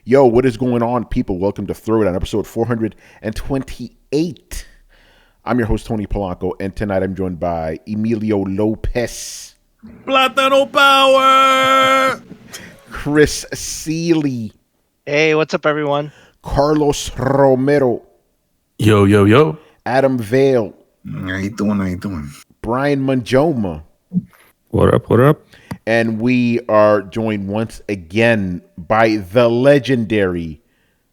Yo, what is going on, people? Welcome to Throwdown, episode 428. I'm your host, Tony Polanco, and tonight I'm joined by Emilio Lopez. Plátano Power! Chris Seeley. Hey, what's up, everyone? Carlos Romero. Yo, yo, yo. Adam Vale. How you doing? Brian Manjoma. What up? And we are joined once again by the legendary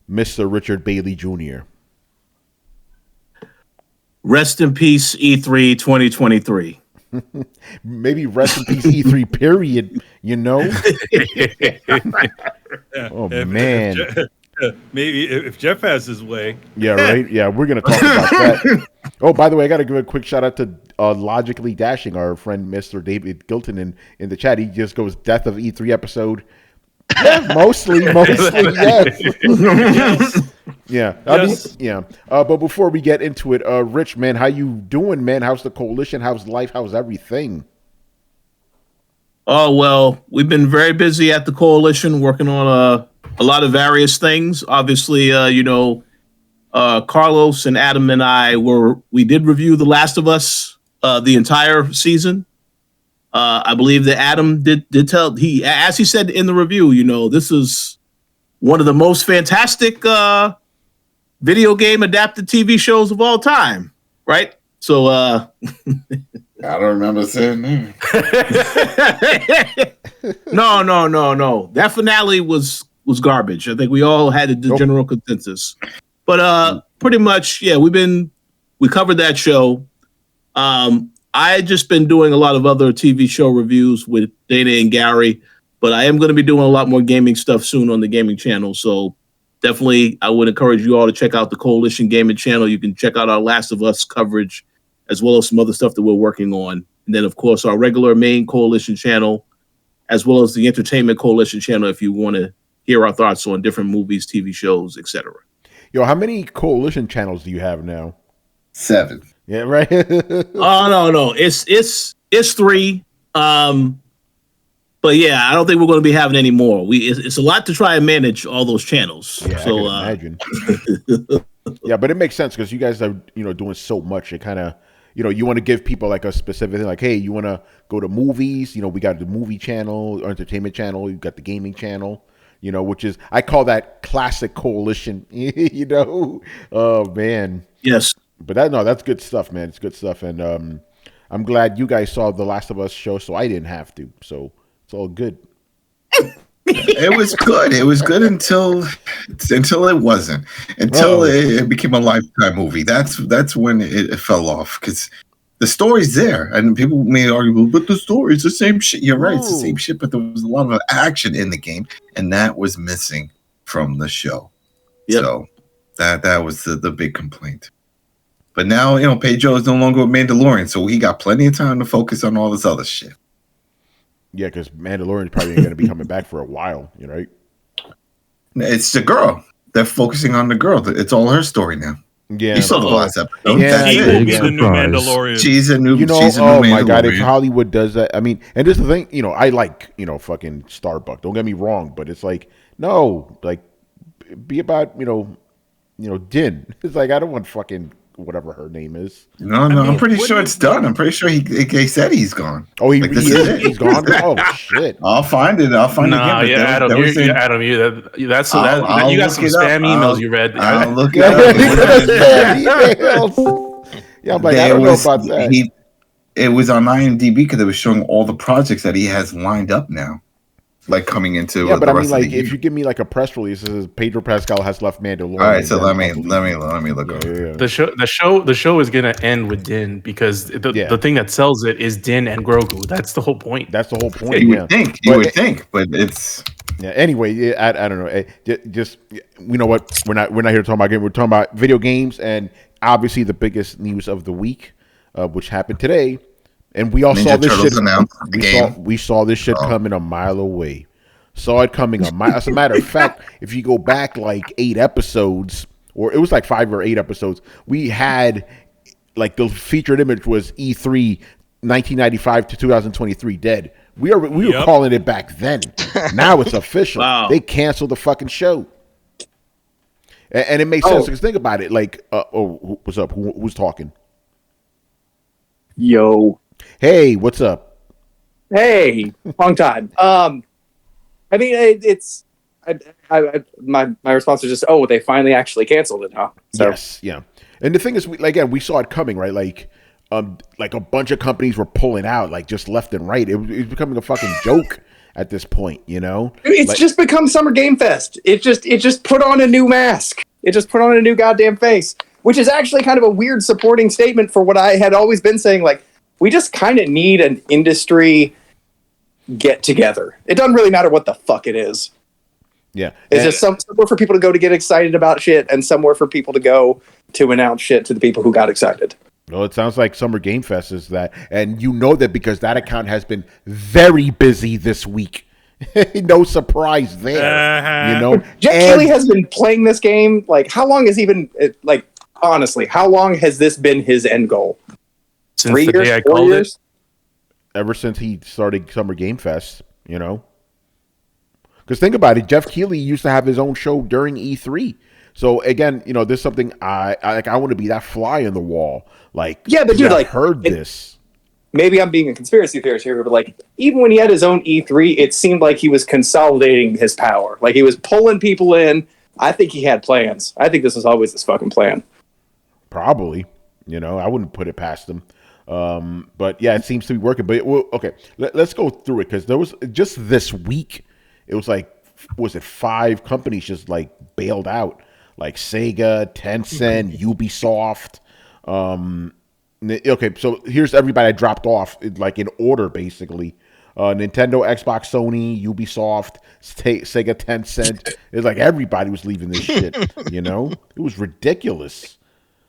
Mr. Richard Bailey Jr. Rest in peace, E3 2023. Maybe rest in peace, E3, period, you know? Man. Maybe if Jeff has his way. Yeah, right? Yeah, we're going to talk about that. Oh, by the way, I got to give a quick shout out to Logically Dashing, our friend Mr. David Gilton in the chat. He just goes, death of E3 episode. Yeah, mostly, yes. Yeah. Yes. But before we get into it, Rich, man, how you doing, man? How's the coalition? How's life? How's everything? Oh, well, we've been very busy at the coalition working on a lot of various things. Obviously, Carlos and Adam and I we did review The Last of Us, the entire season. I believe that Adam did tell as he said in the review, this is one of the most fantastic video game adapted TV shows of all time, right? So I don't remember saying that. No. That finale was garbage. I think we all had the general consensus. But pretty much, yeah, we covered that show. I just been doing a lot of other TV show reviews with Dana and Gary, but I am going to be doing a lot more gaming stuff soon on the gaming channel. So definitely, I would encourage you all to check out the Coalition Gaming channel. You can check out our Last of Us coverage, as well as some other stuff that we're working on. And then, of course, our regular main Coalition channel, as well as the Entertainment Coalition channel, if you want to hear our thoughts on different movies, TV shows, etc. Yo, how many Coalition channels do you have now? 7. Yeah, right. Oh no, it's 3. But yeah, I don't think we're going to be having any more. It's a lot to try and manage all those channels. Yeah, so I can imagine. Yeah, but it makes sense because you guys are doing so much. It kind of you want to give people like a specific thing, like, hey, you want to go to movies? We got the movie channel, or entertainment channel. You got the gaming channel. Which is, I call that classic Coalition. Oh man. Yes. But that's good stuff, man. It's good stuff, and I'm glad you guys saw The Last of Us show, so I didn't have to. So it's all good. It was good. It was good until it wasn't. Until it became a Lifetime movie. That's when it fell off, because the story's there, and people may argue, but the story's the same shit. You're right, it's the same shit, but there was a lot of action in the game, and that was missing from the show. Yep. So that was the big complaint. But now, Pedro is no longer a Mandalorian, so he got plenty of time to focus on all this other shit. Yeah, because Mandalorian's probably going to be coming back for a while, right? It's the girl. They're focusing on the girl. It's all her story now. Yeah, you saw the last episode. Yeah, she will be the new Mandalorian. She's a new. My God, if Hollywood does that, I mean, and this is the thing, I like, fucking Starbuck. Don't get me wrong, but it's like, no, like, be about, Din. It's like, I don't want fucking whatever her name is. No, I'm pretty sure it's done. I'm pretty sure he said he's gone. Oh, he is. He's gone. Oh shit! I'll find it. Again. Yeah, Adam, you got some spam emails you read. I'll look it up. Yeah, I'm like, I don't know about that. It was on IMDb because it was showing all the projects that he has lined up now, like coming into. Yeah, but I mean, like, if you give me like a press release, it says Pedro Pascal has left Mandalorian. All right, so let me look over. Yeah. The show is gonna end with Din, because the thing that sells it is Din and Grogu. That's the whole point. That's the whole point. You would think, but it's. Yeah. Anyway, I don't know. Just you know what? We're not here to talk about games. We're talking about video games, and obviously the biggest news of the week, which happened today. And we all saw this shit. We saw this shit coming a mile away. Saw it coming a mile. As a matter of fact, if you go back like 8 episodes, or it was like 5 or 8 episodes, we had like the featured image was E3 1995 to 2023 dead. We were calling it back then. Now it's official. Wow. They canceled the fucking show. And it makes sense because think about it. Like, what's up? Who's talking? Yo. Hey, what's up? Hey, long time. I mean, it's my response is just, oh, they finally actually canceled it, huh? So. Yes, yeah. And the thing is, we saw it coming, right? Like a bunch of companies were pulling out, like just left and right. It was becoming a fucking joke at this point, you know. It's just become Summer Game Fest. It just put on a new mask. It just put on a new goddamn face, which is actually kind of a weird supporting statement for what I had always been saying. Like, we just kind of need an industry get together. It doesn't really matter what the fuck it is. Yeah. It's just somewhere for people to go to get excited about shit and somewhere for people to go to announce shit to the people who got excited. Well, it sounds like Summer Game Fest is that. And you know that because that account has been very busy this week. No surprise there. You know? Jeff Keighley has been playing this game. Like, how long has he been, like, honestly, how long has this been his end goal? Since 3 the years? day I 4 called years? Ever since he started Summer Game Fest, you know? Because think about it, Jeff Keighley used to have his own show during E3. So again, you know, there's something I want to be that fly in the wall. Like, yeah, but dude, I've like, heard this. Maybe I'm being a conspiracy theorist here, but like, even when he had his own E3, it seemed like he was consolidating his power. Like, he was pulling people in. I think he had plans. I think this was always his fucking plan. Probably, you know, I wouldn't put it past him. But yeah, it seems to be working. But okay, let's go through it because there was just this week. It was like, was it 5 companies just like bailed out, like Sega, Tencent, Ubisoft. Okay, so here's everybody I dropped off, like in order, basically. Nintendo, Xbox, Sony, Ubisoft, Sega, Tencent. It's like everybody was leaving this shit, you know? It was ridiculous.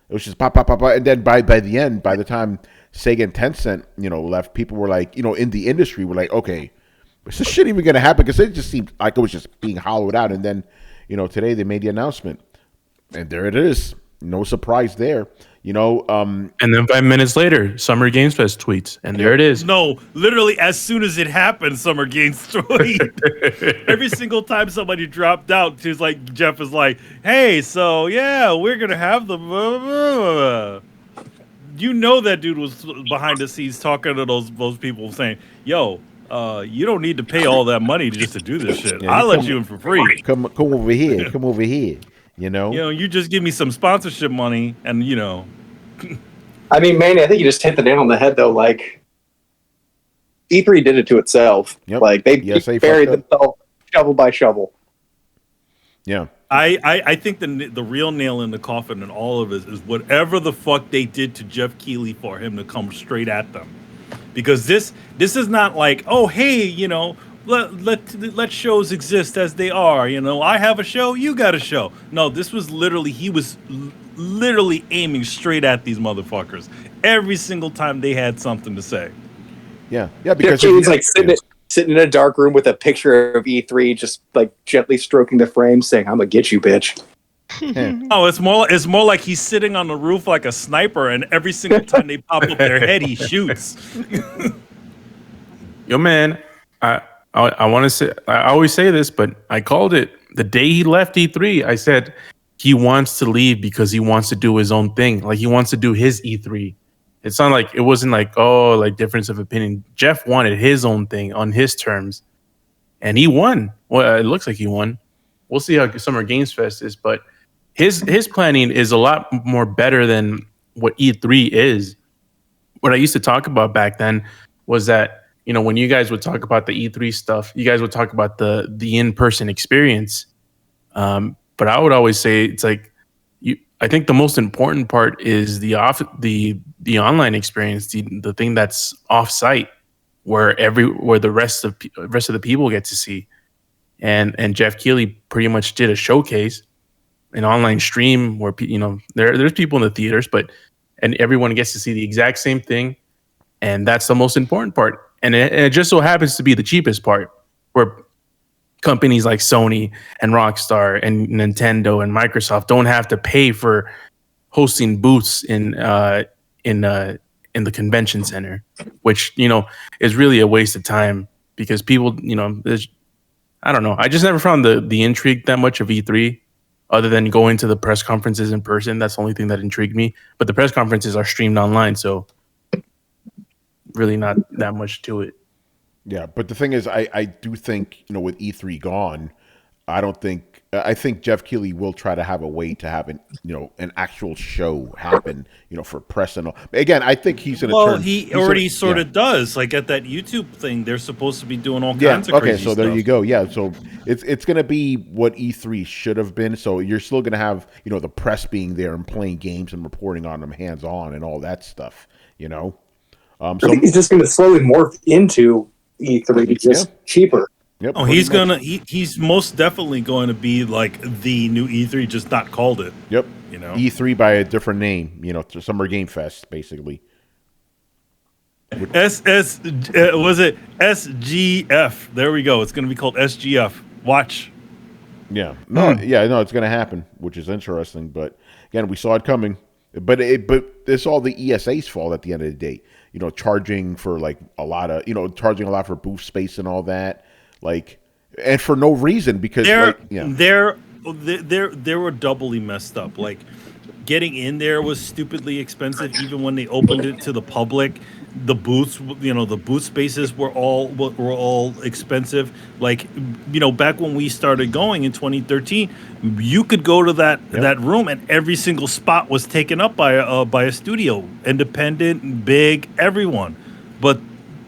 It was just pop. And then by the end, by the time Sega and Tencent, you know, left, people were like, you know, in the industry were like, okay, is this shit even going to happen? Because it just seemed like it was just being hollowed out. And then, you know, today they made the announcement. And there it is. No surprise there. You know, and then 5 minutes later, Summer Games Fest tweets, and there it is. No, literally, as soon as it happened, Summer Games tweet. Every single time somebody dropped out, she's like, Jeff is like, "Hey, so yeah, we're gonna have the." Blah, blah, blah. You know that dude was behind the scenes talking to those people, saying, "Yo, you don't need to pay all that money just to do this shit. Yeah, I'll let you in for free. Come over here. Come over here. You know, you just give me some sponsorship money, and you know." I mean, Manny, I think you just hit the nail on the head, though. Like, E3 did it to itself. Yep. Like, they buried themselves shovel by shovel. Yeah. I think the real nail in the coffin in all of it is whatever the fuck they did to Jeff Keighley for him to come straight at them. Because this is not like, oh, hey, you know, let shows exist as they are. You know, I have a show, you got a show. No, this was literally, he was literally aiming straight at these motherfuckers every single time they had something to say. Yeah, because he's like sitting in a dark room with a picture of E3, just like gently stroking the frame, saying, "I'm gonna get you, bitch." Oh, it's more like he's sitting on the roof like a sniper, and every single time they pop up their head, he shoots. Yo, man, I want to say, I always say this, but I called it the day he left E3. I said he wants to leave because he wants to do his own thing. Like, he wants to do his E3. It's not like, it wasn't like, oh, like difference of opinion. Jeff wanted his own thing on his terms, and he won. Well, it looks like he won. We'll see how Summer Games Fest is, but his planning is a lot more better than what E3 is. What I used to talk about back then was that, you know, when you guys would talk about the E3 stuff, you guys would talk about the in-person experience. But I would always say it's like, I think the most important part is the online experience, the thing that's off-site, where the rest of the people get to see. And Jeff Keighley pretty much did a showcase, an online stream where, you know, there's people in the theaters, and everyone gets to see the exact same thing, and that's the most important part. And it just so happens to be the cheapest part, where companies like Sony and Rockstar and Nintendo and Microsoft don't have to pay for hosting booths in the convention center, which, you know, is really a waste of time because people, you know, I don't know. I just never found the intrigue that much of E3. other than going to the press conferences in person. That's the only thing that intrigued me. But the press conferences are streamed online, so really not that much to it. Yeah, but the thing is, I do think, with E3 gone, I think Jeff Keighley will try to have a way to have an actual show happen, for press and all. Again, I think he's going to Well, he already sort of does. Like at that YouTube thing, they're supposed to be doing all kinds of crazy so stuff. there you go. Yeah, so it's going to be what E3 should have been. So you're still going to have, the press being there and playing games and reporting on them hands-on and all that stuff, So I think he's just going to slowly morph into E3, just cheaper. Yep, Oh, he's most definitely going to be like the new E3, just not called it. Yep. E3 by a different name, Summer Game Fest, basically. Was it SGF? There we go. It's going to be called SGF. Watch. Yeah. No, it's going to happen, which is interesting. But again, we saw it coming. But it's all the ESA's fault at the end of the day. Charging for like a lot for booth space and all that. And for no reason, because they were doubly messed up. Like getting in there was stupidly expensive. Even when they opened it to the public, the booths, the booth spaces were all expensive. Like, back when we started going in 2013, you could go to that room and every single spot was taken up by a studio, independent, big, everyone. But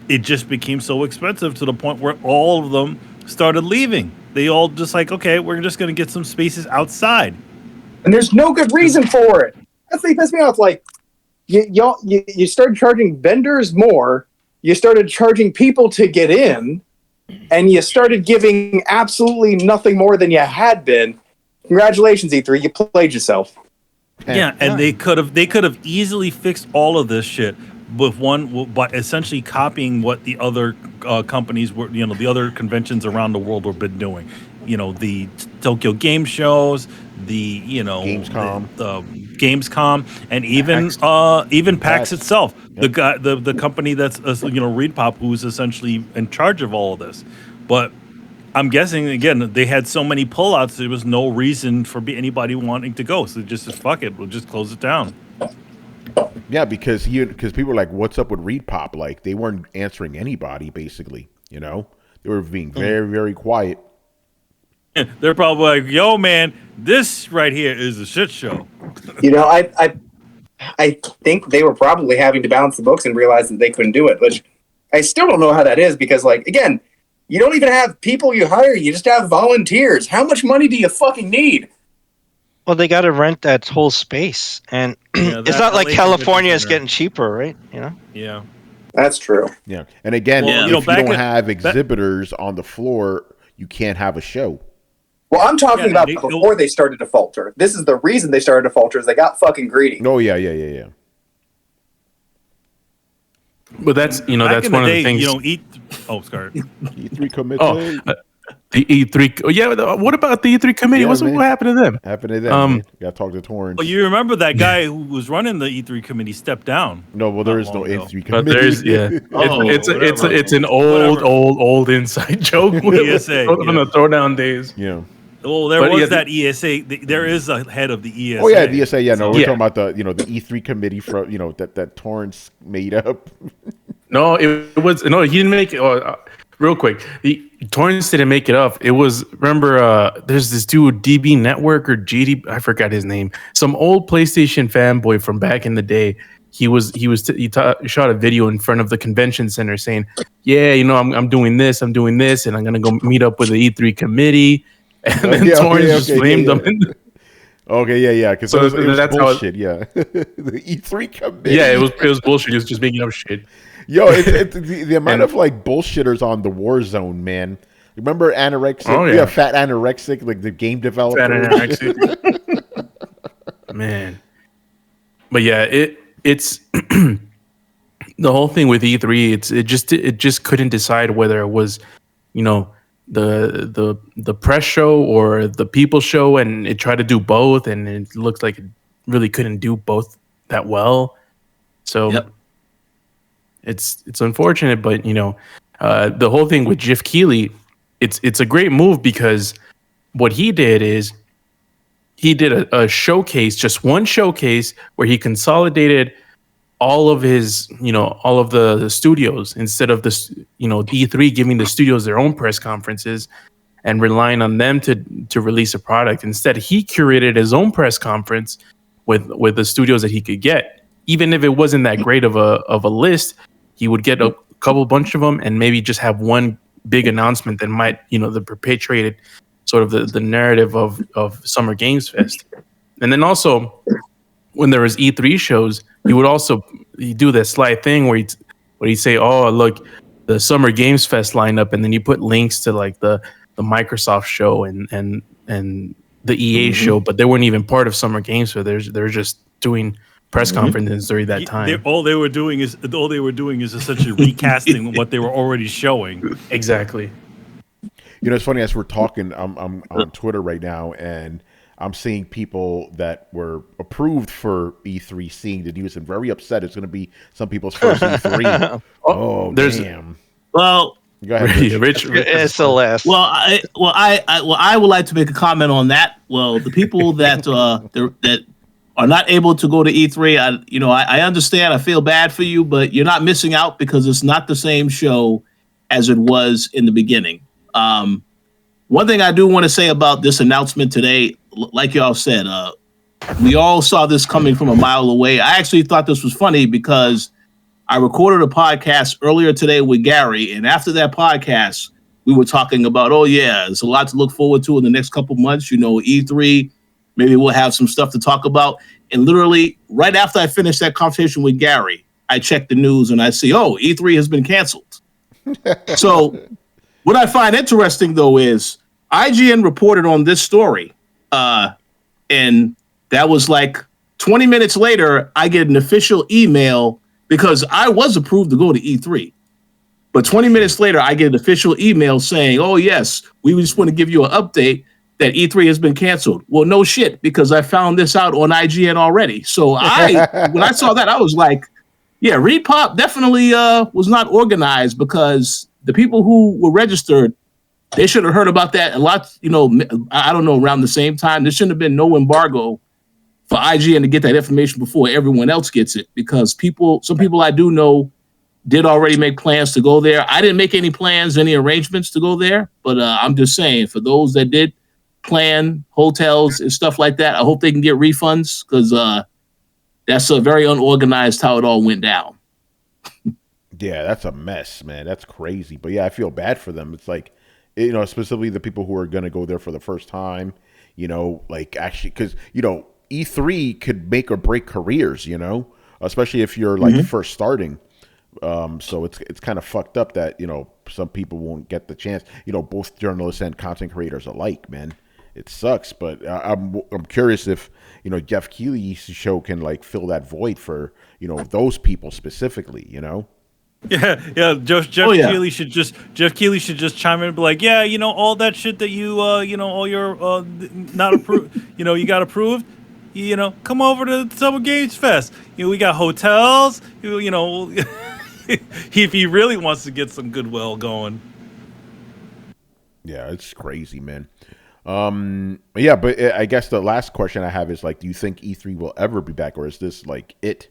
it just became so expensive to the point where all of them started leaving. They all just like, okay, we're just going to get some spaces outside. And there's no good reason for it. That's what pissed me off. Like, you started charging vendors more, you started charging people to get in, and you started giving absolutely nothing more than you had been. Congratulations, E3, you played yourself. Yeah, and they could have easily fixed all of this shit by essentially copying what the other companies were, the other conventions around the world were been doing. The Tokyo Game Shows, the Gamescom, the Gamescom, and even PAX itself. Yep. The company that's ReedPop, who's essentially in charge of all of this. But I'm guessing again they had so many pullouts, there was no reason for anybody wanting to go. So they just fuck it, we'll just close it down. Yeah, because people were like, "What's up with ReedPop?" Like they weren't answering anybody. Basically, they were being very, very quiet. They're probably like, "Yo, man, this right here is a shit show." I think they were probably having to balance the books and realize that they couldn't do it. Which I still don't know how that is because, like, again, you don't even have people you hire; you just have volunteers. How much money do you fucking need? Well, they got to rent that whole space, and it's not like California is getting cheaper, right? Yeah, that's true. Yeah, and again, if you don't have exhibitors on the floor, you can't have a show. Well, I'm talking about before they started to falter. This is the reason they started to falter is they got fucking greedy. Oh yeah. But that's that's one of the things. Sorry. E3 committee. The E3. Oh, yeah. What about the E3 committee? What happened to them? Happened to them. Got to talk to Torrance. Well, you remember that guy who was running the E3 committee stepped down. No, well, there is no E3 committee. But there's it's an old inside joke from the Throwdown days. Yeah. Well, there was that ESA. There is a head of the ESA. Oh yeah, the ESA. Yeah, no, we're talking about the the E3 committee from that Torrance made up. No, he didn't make it. Real quick, the Torrance didn't make it up. It was there's this dude DB Network or GD, I forgot his name. Some old PlayStation fanboy from back in the day. He shot a video in front of the convention center saying, "Yeah, I'm doing this, and I'm gonna go meet up with the E3 committee." And then Torrance just blamed them. Okay, yeah, because it was that's bullshit. The E3 committee. Yeah, it was bullshit. He was just making up shit. Yo, it's the amount of like bullshitters on the Warzone, man. Remember Anorexic? Oh, yeah. Yeah, Fat Anorexic, like the game developer. Fat Anorexic. Man. But yeah, it's the whole thing with E3. It just couldn't decide whether it was, the press show or the people show, and it tried to do both, and it looks like it really couldn't do both that well. So. Yep. It's unfortunate, but the whole thing with Jeff Keighley, it's a great move because what he did is he did a showcase, just one showcase, where he consolidated all of his, all of the studios, instead of this, E3 giving the studios their own press conferences and relying on them to release a product. Instead, he curated his own press conference with the studios that he could get. Even if it wasn't that great of a list, he would get a bunch of them and maybe just have one big announcement that might, that perpetuated sort of the narrative of Summer Games Fest. And then also, when there was E3 shows, he would also do that sly thing where he'd say, "Oh, look, the Summer Games Fest lineup," and then you put links to like the Microsoft show and the EA show, but they weren't even part of Summer Games Fest. They're just doing press conferences during that time. All they were doing is essentially recasting what they were already showing. Exactly. It's funny, as we're talking, I'm on Twitter right now, and I'm seeing people that were approved for E3 seeing the news and very upset. It's going to be some people's first E3. Damn. Well, go ahead, Rich. It's the last. Well, I would like to make a comment on that. Well, the people that that are not able to go to E3, I understand. I feel bad for you, but you're not missing out, because it's not the same show as it was in the beginning. One thing I do want to say about this announcement today, like y'all said, we all saw this coming from a mile away. I actually thought this was funny because I recorded a podcast earlier today with Gary, and after that podcast, we were talking about, there's a lot to look forward to in the next couple months. E3, maybe we'll have some stuff to talk about. And literally, right after I finished that conversation with Gary, I checked the news and I see, E3 has been canceled. So what I find interesting, though, is IGN reported on this story, and that was like 20 minutes later, I get an official email, because I was approved to go to E3. But 20 minutes later, I get an official email saying, yes, we just want to give you an update that E3 has been canceled. Well, no shit, because I found this out on IGN already. So when I saw that, I was like, yeah, Repop definitely was not organized, because the people who were registered, they should have heard about that a lot, I don't know, around the same time. There shouldn't have been no embargo for IGN to get that information before everyone else gets it, because some people I do know did already make plans to go there. I didn't make any plans, any arrangements to go there, but I'm just saying, for those that did plan hotels and stuff like that, I hope they can get refunds, because that's very unorganized how it all went down. Yeah, that's a mess, man. That's crazy. But yeah, I feel bad for them. It's like, specifically the people who are going to go there for the first time, like actually, because, E3 could make or break careers, especially if you're like first starting. So it's kind of fucked up that, some people won't get the chance, both journalists and content creators alike, man. It sucks, but I'm curious if, Jeff Keighley's show can like fill that void for, those people specifically, Yeah. Jeff Keighley should just chime in and be like, all that shit that you, all your not approved, you got approved. Come over to Summer Games Fest. We got hotels. If he really wants to get some goodwill going. Yeah, it's crazy, man. Yeah, but I guess the last question I have is like, do you think E3 will ever be back, or is this like it?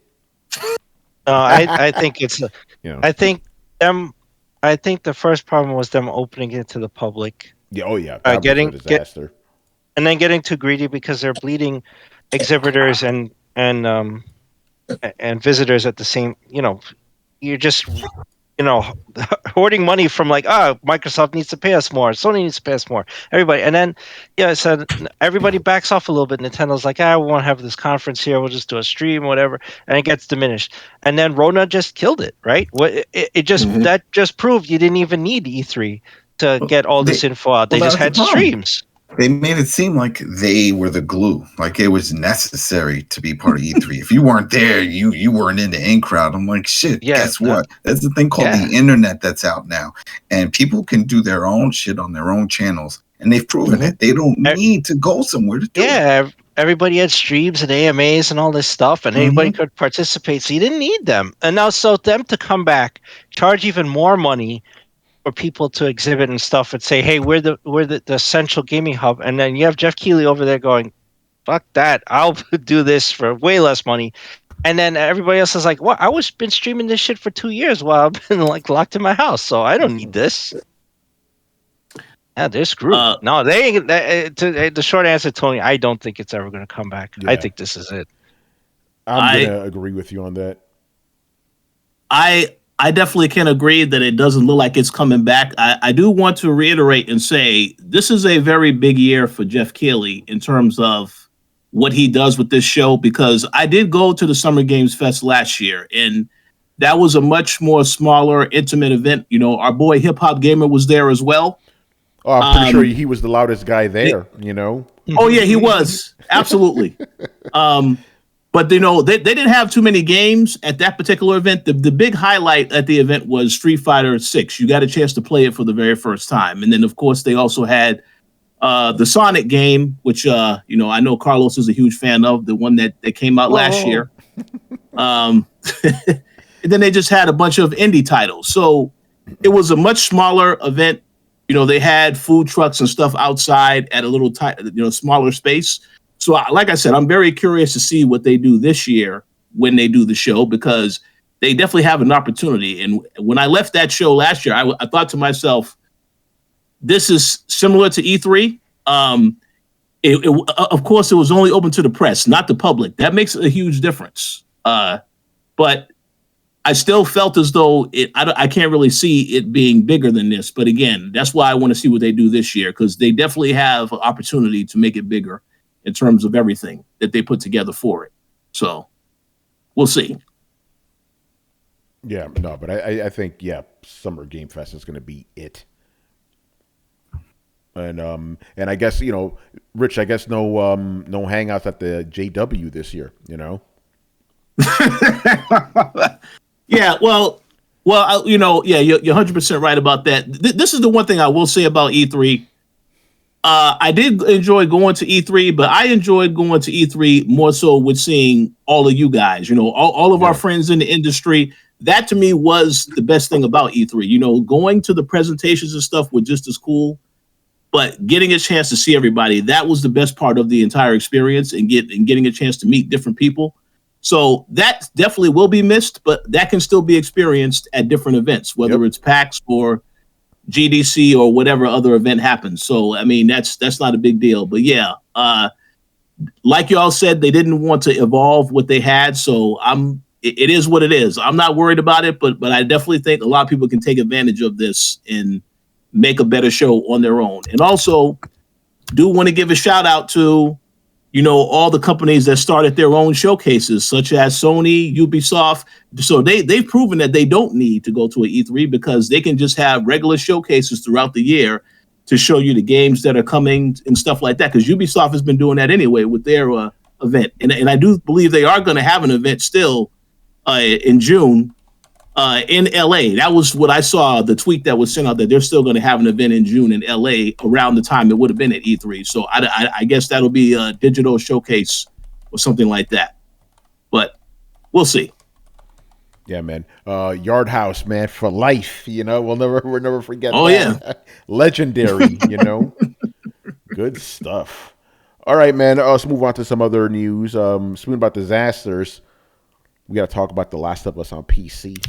No, I think it's. I think the first problem was them opening it to the public. Yeah. Oh yeah. That was a disaster. And then getting too greedy because they're bleeding exhibitors and visitors at the same. You're just hoarding money from like, Microsoft needs to pay us more, Sony needs to pay us more, everybody, and then so everybody backs off a little bit. Nintendo's like, we won't have this conference here, we'll just do a stream, whatever, and it gets diminished. And then Rona just killed it, right? It just that just proved you didn't even need E3 to get all this info out. They just had streams. They made it seem like they were the glue, like it was necessary to be part of E3. If you weren't there, you weren't in the in crowd. I'm like, shit, guess what? There's the thing called the internet that's out now. And people can do their own shit on their own channels. And they've proven it. They don't need to go somewhere to do it. Everybody had streams and AMAs and all this stuff, and anybody could participate. So you didn't need them. And now, so them to come back, charge even more money for people to exhibit and stuff, and say, hey, we're the essential gaming hub, and then you have Jeff Keighley over there going, fuck that. I'll do this for way less money. And then everybody else is like, what? I was been streaming this shit for 2 years while I've been like locked in my house, so I don't need this. Yeah, they're screwed. No, they ain't. The short answer, Tony, I don't think it's ever going to come back. Yeah. I think this is it. I'm going to agree with you on that. I definitely can agree that it doesn't look like it's coming back. I do want to reiterate and say this is a very big year for Jeff Keighley in terms of what he does with this show, because I did go to the Summer Games Fest last year, and that was a much more smaller, intimate event. You know, our boy Hip Hop Gamer was there as well. Oh, I'm pretty sure he was the loudest guy there, you know? Oh, yeah, he was. Absolutely. But, you know, they didn't have too many games at that particular event. The big highlight at the event was Street Fighter 6. You got a chance to play it for the very first time. And then, of course, they also had the Sonic game, which, you know, I know Carlos is a huge fan of, the one that came out last year. And then they just had a bunch of indie titles. So it was a much smaller event. You know, they had food trucks and stuff outside at a little smaller space. So, like I said, I'm very curious to see what they do this year when they do the show, because they definitely have an opportunity. And when I left that show last year, I thought to myself, this is similar to E3. Of course, it was only open to the press, not the public. That makes a huge difference. But I still felt as though I can't really see it being bigger than this. But again, that's why I want to see what they do this year, because they definitely have an opportunity to make it bigger in terms of everything that they put together for it. So we'll see. Yeah, no, but I think, yeah, Summer Game Fest is going to be it. And I guess, you know, Rich, I guess no hangouts at the JW this year, you know? Yeah, well, you know, yeah, you're 100% right about that. This is the one thing I will say about E3. I did enjoy going to E3, but I enjoyed going to E3 more so with seeing all of you guys, you know, all of our friends in the industry. That to me was the best thing about E3. You know, going to the presentations and stuff was just as cool, but getting a chance to see everybody, that was the best part of the entire experience, and getting a chance to meet different people. So that definitely will be missed, but that can still be experienced at different events, whether it's PAX or GDC or whatever other event happens. So, I mean, that's not a big deal. But yeah, like y'all said, they didn't want to evolve what they had. So it is what it is. I'm not worried about it, but I definitely think a lot of people can take advantage of this and make a better show on their own. And also do want to give a shout out to, you know, all the companies that started their own showcases, such as Sony, Ubisoft. So they've proven that they don't need to go to an E3, because they can just have regular showcases throughout the year to show you the games that are coming and stuff like that. Because Ubisoft has been doing that anyway with their event. And I do believe they are going to have an event still in June in LA. That was what I saw, the tweet that was sent out, that they're still going to have an event in June in LA around the time it would have been at E3. So I guess that'll be a digital showcase or something like that. But we'll see. Yeah, man. Yard House, man, for life. You know, we'll never forget. Oh, that. yeah. Legendary, you know. Good stuff. All right, man. Let's move on to some other news. Speaking about disasters, we got to talk about The Last of Us on PC.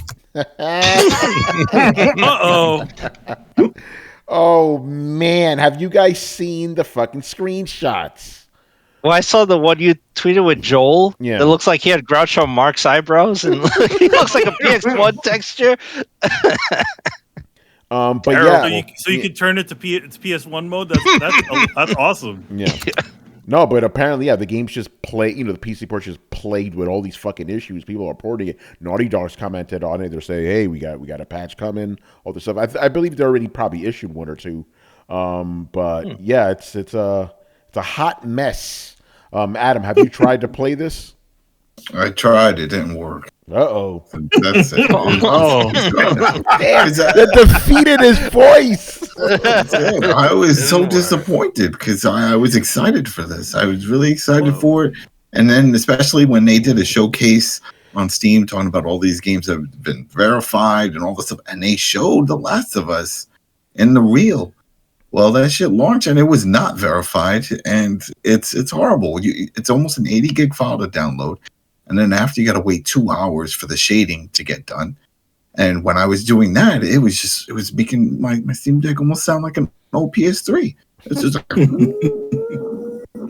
Uh-oh. Oh, man. Have you guys seen the fucking screenshots? Well, I saw the one you tweeted with Joel. Yeah. It looks like he had Groucho Marx eyebrows, and he looks like a PX1 texture. But Terrible. yeah. So you could turn it to PS1 mode? That's awesome. Yeah. No, but apparently, yeah, the game's just play. You know, the PC port just plagued with all these fucking issues. People are reporting it. Naughty Dog's commented on it. They're saying, "Hey, we got a patch coming." All this stuff. I believe they already probably issued one or two. But yeah, it's a hot mess. Adam, have you tried to play this? I tried. It didn't work. Uh-oh. That's it. That defeated his voice. I was so disappointed because I was excited for this. I was really excited for it. And then especially when they did a showcase on Steam talking about all these games that have been verified and all this stuff, and they showed The Last of Us in the reel. Well, that shit launched and it was not verified, and it's horrible. It's almost an 80 gig file to download, and then after you got to wait 2 hours for the shading to get done. And when I was doing that, it was making my Steam Deck almost sound like an old PS3. It's just like,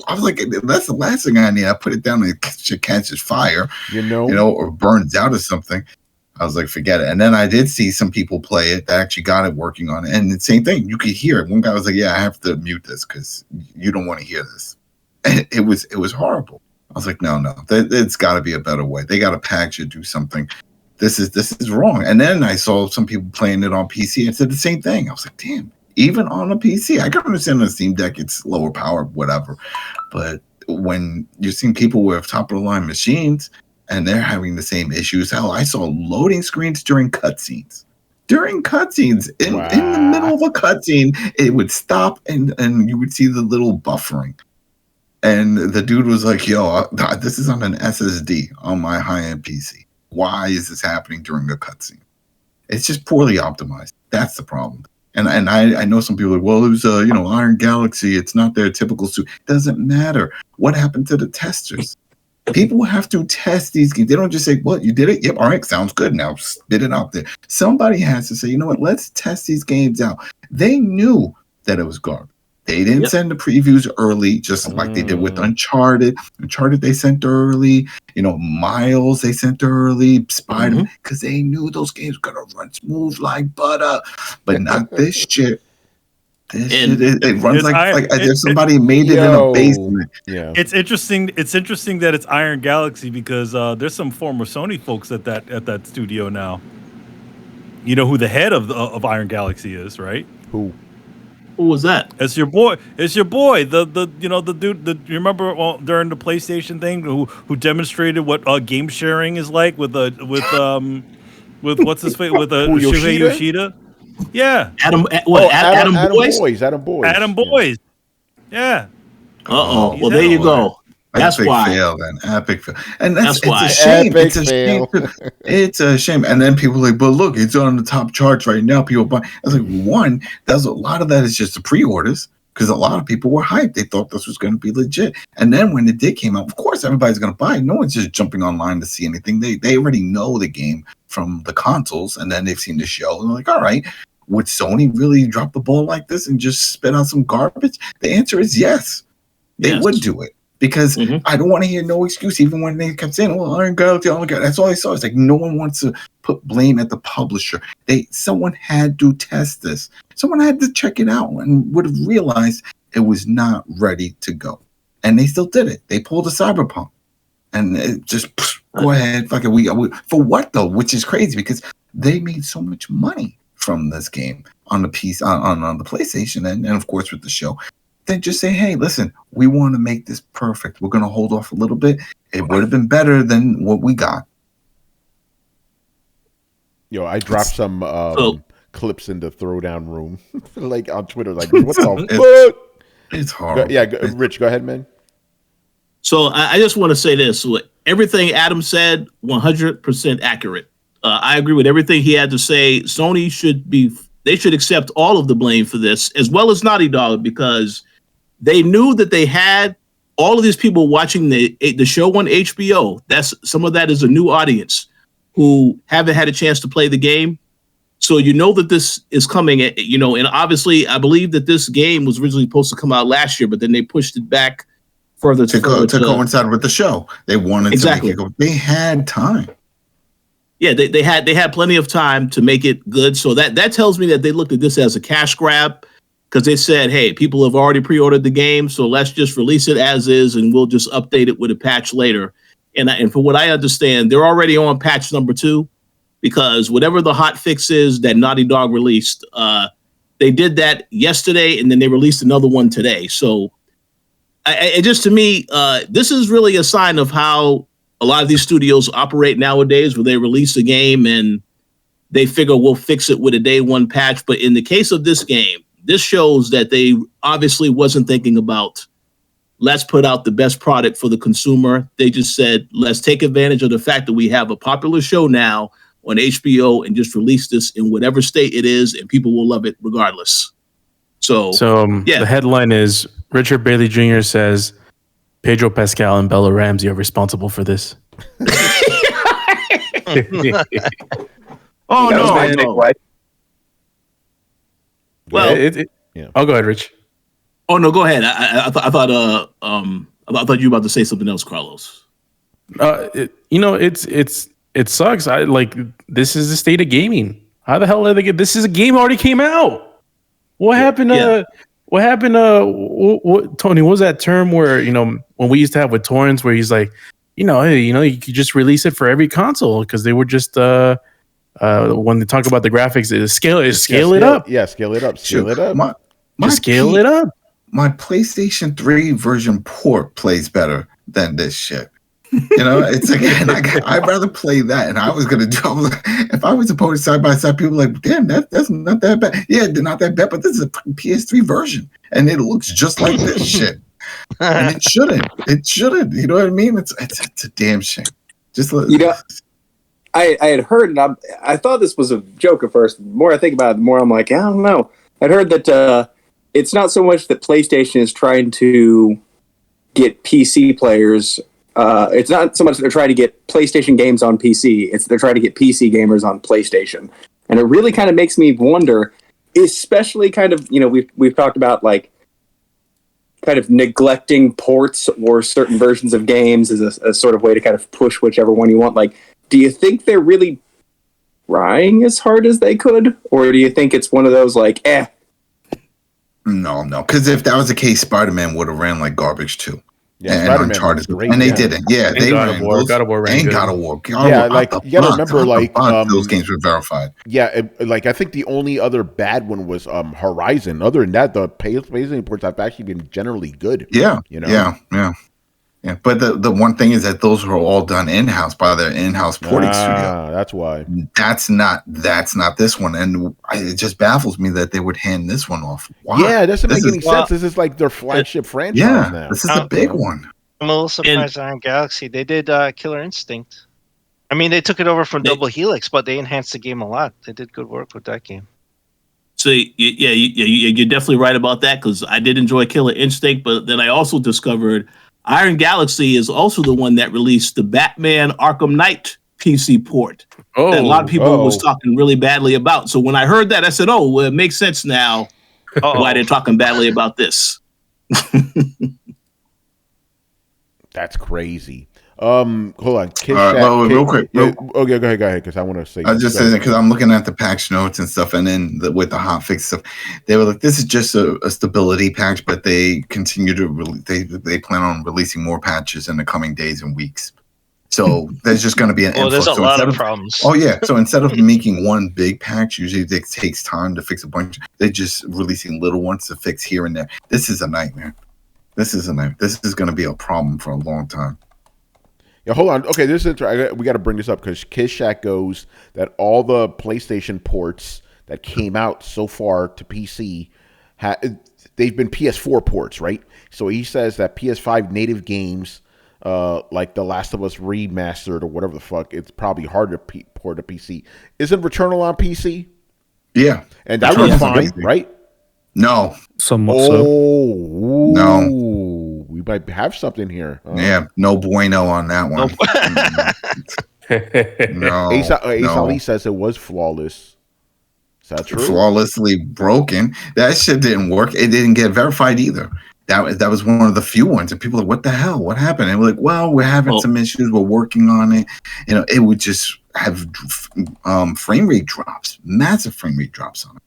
I was like, that's the last thing I need. I put it down and it catches fire, or burns out or something. I was like, forget it. And then I did see some people play it that actually got it working on it. And the same thing, you could hear it. One guy was like, yeah, I have to mute this because you don't want to hear this. And it was horrible. I was like, no, it's got to be a better way. They got to patch it, do something. This is wrong. And then I saw some people playing it on PC and said the same thing. I was like, damn, even on a PC, I can understand on a Steam Deck, it's lower power, whatever. But when you're seeing people with top of the line machines and they're having the same issues, hell, I saw loading screens during cutscenes. In the middle of a cutscene, it would stop and you would see the little buffering. And the dude was like, yo, this is on an SSD on my high-end PC. Why is this happening during a cutscene? It's just poorly optimized. That's the problem. And I know some people are like, well, it was Iron Galaxy. It's not their typical suit. Doesn't matter. What happened to the testers? People have to test these games. They don't just say, well, you did it? Yep, all right, sounds good. Now spit it out there. Somebody has to say, you know what, let's test these games out. They knew that it was garbage. They didn't send the previews early, just like they did with Uncharted. Uncharted, they sent early. Miles, they sent early. Spider-Man, because they knew those games were going to run smooth like butter. But not this shit. It runs like if somebody made it in a basement. Yeah. It's interesting that it's Iron Galaxy because there's some former Sony folks at that studio now. You know who the head of Iron Galaxy is, right? Who was that? It's your boy. The dude. You remember during the PlayStation thing who demonstrated what game sharing is like with what's his face with Shuhei Yoshida. Yeah. Adam Boyes. Adam Boyes. Yeah. Well, there you go. That's why. Fail, then. Epic fail. And it's a shame. It's a shame. And then people are like, but look, it's on the top charts right now. People buy. I was like, one, there's a lot of that is just the pre-orders because a lot of people were hyped. They thought this was going to be legit. And then when it did came out, of course, everybody's going to buy it. No one's just jumping online to see anything. They already know the game from the consoles, and then they've seen the show. And they're like, all right, would Sony really drop the ball like this and just spit out some garbage? The answer is yes. They would do it. Because I don't want to hear no excuse, even when they kept saying, "Oh, Iron Galaxy, oh my God," that's all I saw. It's like no one wants to put blame at the publisher. Someone had to test this. Someone had to check it out and would have realized it was not ready to go. And they still did it. They pulled a Cyberpunk, and it just go ahead, fuck it. We for what though? Which is crazy because they made so much money from this game on the piece on the PlayStation and of course with the show. Then just say, hey, listen, we want to make this perfect. We're going to hold off a little bit. It would have been better than what we got. Yo, I dropped some clips in the Throwdown room, like on Twitter. Like, what the fuck? It's horrible. Rich, go ahead, man. So I just want to say this. Everything Adam said, 100% accurate. I agree with everything he had to say. Sony they should accept all of the blame for this, as well as Naughty Dog, because they knew that they had all of these people watching the show on HBO. Some of that is a new audience who haven't had a chance to play the game. So you know that this is coming, and obviously I believe that this game was originally supposed to come out last year, but then they pushed it back further to coincide with the show. They wanted to make it go. They had time. Yeah, they had plenty of time to make it good. So that tells me that they looked at this as a cash grab because they said, hey, people have already pre-ordered the game, so let's just release it as is, and we'll just update it with a patch later. And for what I understand, they're already on patch number 2 because whatever the hot fix is that Naughty Dog released, they did that yesterday, and then they released another one today. So to me, this is really a sign of how a lot of these studios operate nowadays, where they release a game and they figure we'll fix it with a day one patch. But in the case of this game, this shows that they obviously wasn't thinking about, let's put out the best product for the consumer. They just said, let's take advantage of the fact that we have a popular show now on HBO and just release this in whatever state it is, and people will love it regardless. So the headline is Richard Bailey Jr. says Pedro Pascal and Bella Ramsey are responsible for this. Oh no! Well, I'll go ahead, Rich. Oh no, go ahead. I thought you were about to say something else, Carlos. It sucks. This is the state of gaming. How the hell did they get? This is a game already came out. What happened? What happened? Tony, what was that term where when we used to have with torrents, where he's like, hey, you could just release it for every console because they were just when they talk about the graphics, scale it up. Yeah, scale it up. Scale it up. Scale it up. My PlayStation 3 version port plays better than this shit. It's like, I'd rather play that. And I was gonna do. If I was to put it side by side, people are like, damn, that's not that bad. Yeah, they're not that bad, but this is a PS3 version, and it looks just like this shit. And it shouldn't. It shouldn't. You know what I mean? It's a damn shame. I had heard, and I thought this was a joke at first. The more I think about it, the more I'm like, I don't know. I'd heard that it's not so much that PlayStation is trying to get PC players. It's not so much that they're trying to get PlayStation games on PC. It's they're trying to get PC gamers on PlayStation. And it really kind of makes me wonder, especially kind of, we've talked about like kind of neglecting ports or certain versions of games as a sort of way to kind of push whichever one you want. Like, do you think they're really trying as hard as they could? Or do you think it's one of those like, No. Because if that was the case, Spider-Man would have ran like garbage too. Yeah, and Uncharted, and they didn't. Yeah, they ran. God of War ran. God of War. Yeah, like you gotta remember, like those games were verified. Yeah, like I think the only other bad one was Horizon. Other than that, the PlayStation ports have actually been generally good. Yeah, Yeah. But the one thing is that those were all done in-house by their in-house porting studio. That's why. That's not this one, and it just baffles me that they would hand this one off. Why? Yeah, it doesn't make any sense. This is like their flagship franchise now. This is the big one. I'm a little surprised on Galaxy. They did Killer Instinct. I mean, they took it over from Double Helix, but they enhanced the game a lot. They did good work with that game. So you're definitely right about that, because I did enjoy Killer Instinct, but then I also discovered Iron Galaxy is also the one that released the Batman Arkham Knight PC port that a lot of people was talking really badly about. So when I heard that, I said, well, it makes sense now why they're talking badly about this. That's crazy. Hold on. Real quick. Okay, go ahead, because I want to say. I was just saying because I'm looking at the patch notes and stuff, and then with the hotfix stuff, they were like, "This is just a stability patch," but they continue to they plan on releasing more patches in the coming days and weeks. So there's just going to be an influx. There's a lot of problems. Oh yeah. So instead of making one big patch, usually it takes time to fix a bunch. They're just releasing little ones to fix here and there. This is a nightmare. This is going to be a problem for a long time. Yeah, hold on. Okay, this is we got to bring this up because Kiz Shack goes that all the PlayStation ports that came out so far to PC, they've been PS4 ports, right? So he says that PS5 native games, like The Last of Us Remastered or whatever the fuck, it's probably harder to port to PC. Isn't Returnal on PC? Yeah, and that was fine, right? No, somewhat no. We might have something here. Yeah, no bueno on that one. No. Ace Ali says it was flawless. Is that true? Flawlessly broken. That shit didn't work. It didn't get verified either. That was one of the few ones, and people are like, "What the hell? What happened?" And we're like, "Well, we're having some issues. We're working on it." It would just have frame rate drops, massive frame rate drops on it.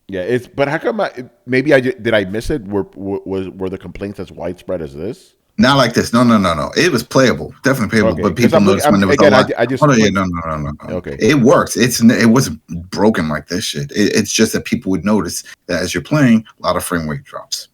Yeah, but how come? Maybe did I miss it? Were the complaints as widespread as this? Not like this. No. It was playable, definitely playable. Okay. But people noticed when there was a lot. No. Okay, it works. It wasn't broken like this shit. It's just that people would notice that as you're playing, a lot of frame rate drops.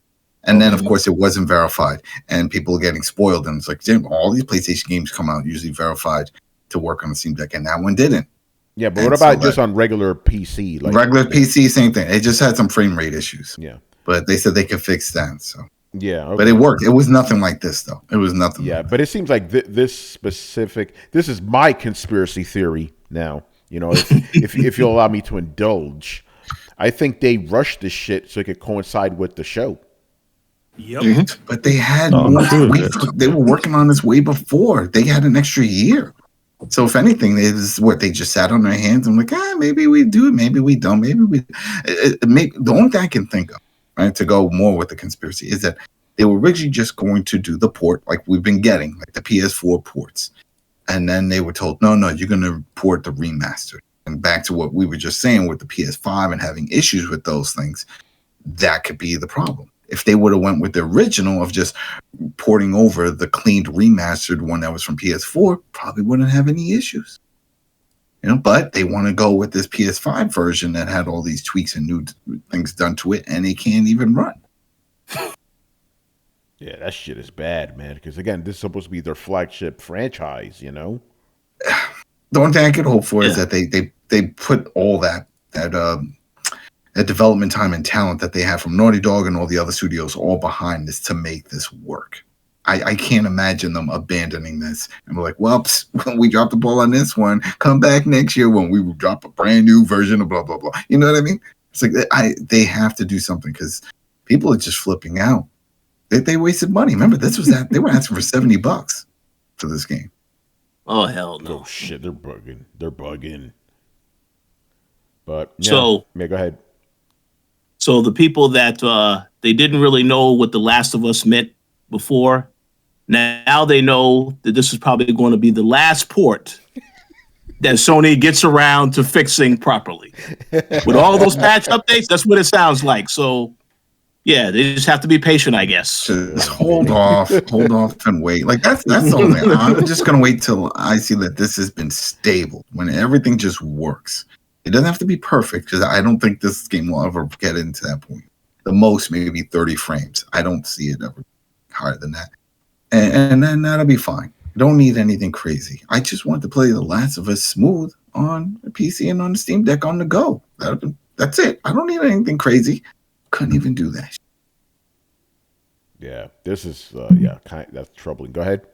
And then, of course, it wasn't verified, and people are getting spoiled. And it's like, damn, all these PlayStation games come out usually verified to work on the Steam Deck, and that one didn't. Yeah, but what about just on regular PC? Regular PC, same thing. It just had some frame rate issues. Yeah. But they said they could fix that. So yeah. Okay. But it worked. It was nothing like this, though. It was nothing. Yeah, but it seems like this is my conspiracy theory now. If you'll allow me to indulge. I think they rushed this shit so it could coincide with the show. Yep. But they had They were working on this way before. They had an extra year. So if anything, they just sat on their hands and like, maybe we do, maybe we don't, maybe we. The only thing I can think of, right, to go more with the conspiracy is that they were originally just going to do the port like we've been getting, like the PS4 ports, and then they were told, no, you're going to port the remastered. And back to what we were just saying with the PS5 and having issues with those things, that could be the problem. If they would have went with the original of just porting over the cleaned remastered one that was from PS4, probably wouldn't have any issues. But they want to go with this PS5 version that had all these tweaks and new things done to it, and it can't even run. Yeah, that shit is bad, man. Because again, this is supposed to be their flagship franchise, The only thing I could hope for is that they put all that development time and talent that they have from Naughty Dog and all the other studios all behind this to make this work. I can't imagine them abandoning this and be like, well, we dropped the ball on this one. Come back next year when we will drop a brand new version of blah, blah, blah. You know what I mean? It's like they have to do something because people are just flipping out. They wasted money. Remember, they were asking for $70 for this game. Oh, hell no. Oh, shit, they're bugging. But, go ahead. So the people that they didn't really know what The Last of Us meant before, now they know that this is probably going to be the last port that Sony gets around to fixing properly. With all those patch updates, that's what it sounds like. So, yeah, they just have to be patient, I guess. Just hold off and wait. Like that's the only thing. I'm just gonna wait till I see that this has been stable, when everything just works. It doesn't have to be perfect because I don't think this game will ever get into that point. The most maybe 30 frames. I don't see it ever higher than that. And then that'll be fine. I don't need anything crazy. I just want to play The Last of Us smooth on a PC and on the Steam Deck on the go. That's it. I don't need anything crazy. Couldn't even do that. Yeah, this is that's troubling. Go ahead.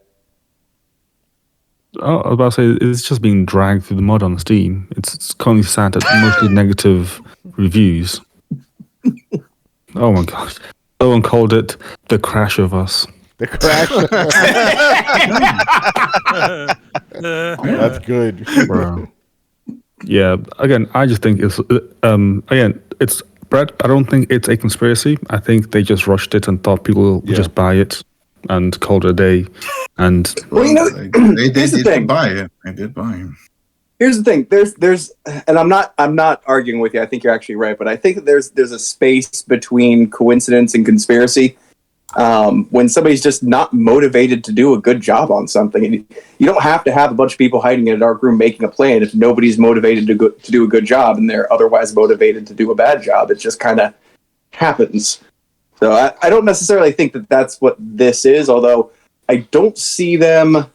I was about to say, it's just being dragged through the mud on Steam. It's currently sat at mostly negative reviews. Oh my gosh. Someone called it the crash of us. The crash. That's good. Bro. Yeah, again, I just think it's Brett, I don't think it's a conspiracy. I think they just rushed it and thought people would just buy it and called it a day. And they did buy it. They did buy it. Here's the thing. There's and I'm not arguing with you. I think you're actually right, but I think that there's a space between coincidence and conspiracy. When somebody's just not motivated to do a good job on something, and you don't have to have a bunch of people hiding in a dark room making a plan if nobody's motivated to do a good job and they're otherwise motivated to do a bad job. It just kind of happens. So I don't necessarily think that that's what this is, although I don't see them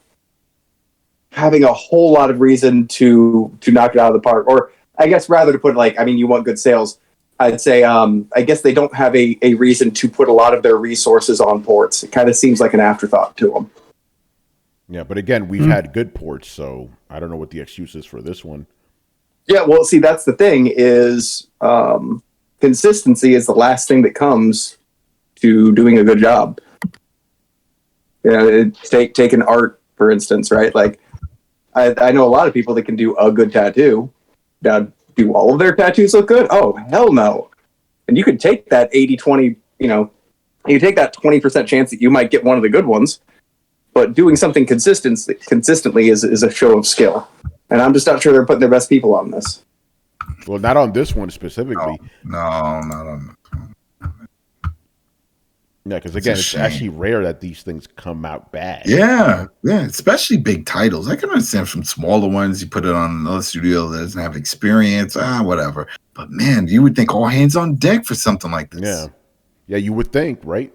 having a whole lot of reason to knock it out of the park. Or I guess rather to put it you want good sales. I'd say I guess they don't have a reason to put a lot of their resources on ports. It kind of seems like an afterthought to them. Yeah, but again, we've had good ports, so I don't know what the excuse is for this one. Yeah, well, see, that's the thing is consistency is the last thing that comes to doing a good job. Take an art, for instance, right? Like, I know a lot of people that can do a good tattoo. Now, do all of their tattoos look good? Oh, hell no. And you could take that 80-20, you take that 20% chance that you might get one of the good ones, but doing something consistently is a show of skill. And I'm just not sure they're putting their best people on this. Well, not on this one specifically. No, not on this one. Yeah, because again, it's actually rare that these things come out bad. Yeah, especially big titles. I can understand from smaller ones, you put it on another studio that doesn't have experience, whatever. But man, you would think all hands on deck for something like this. Yeah, you would think, right?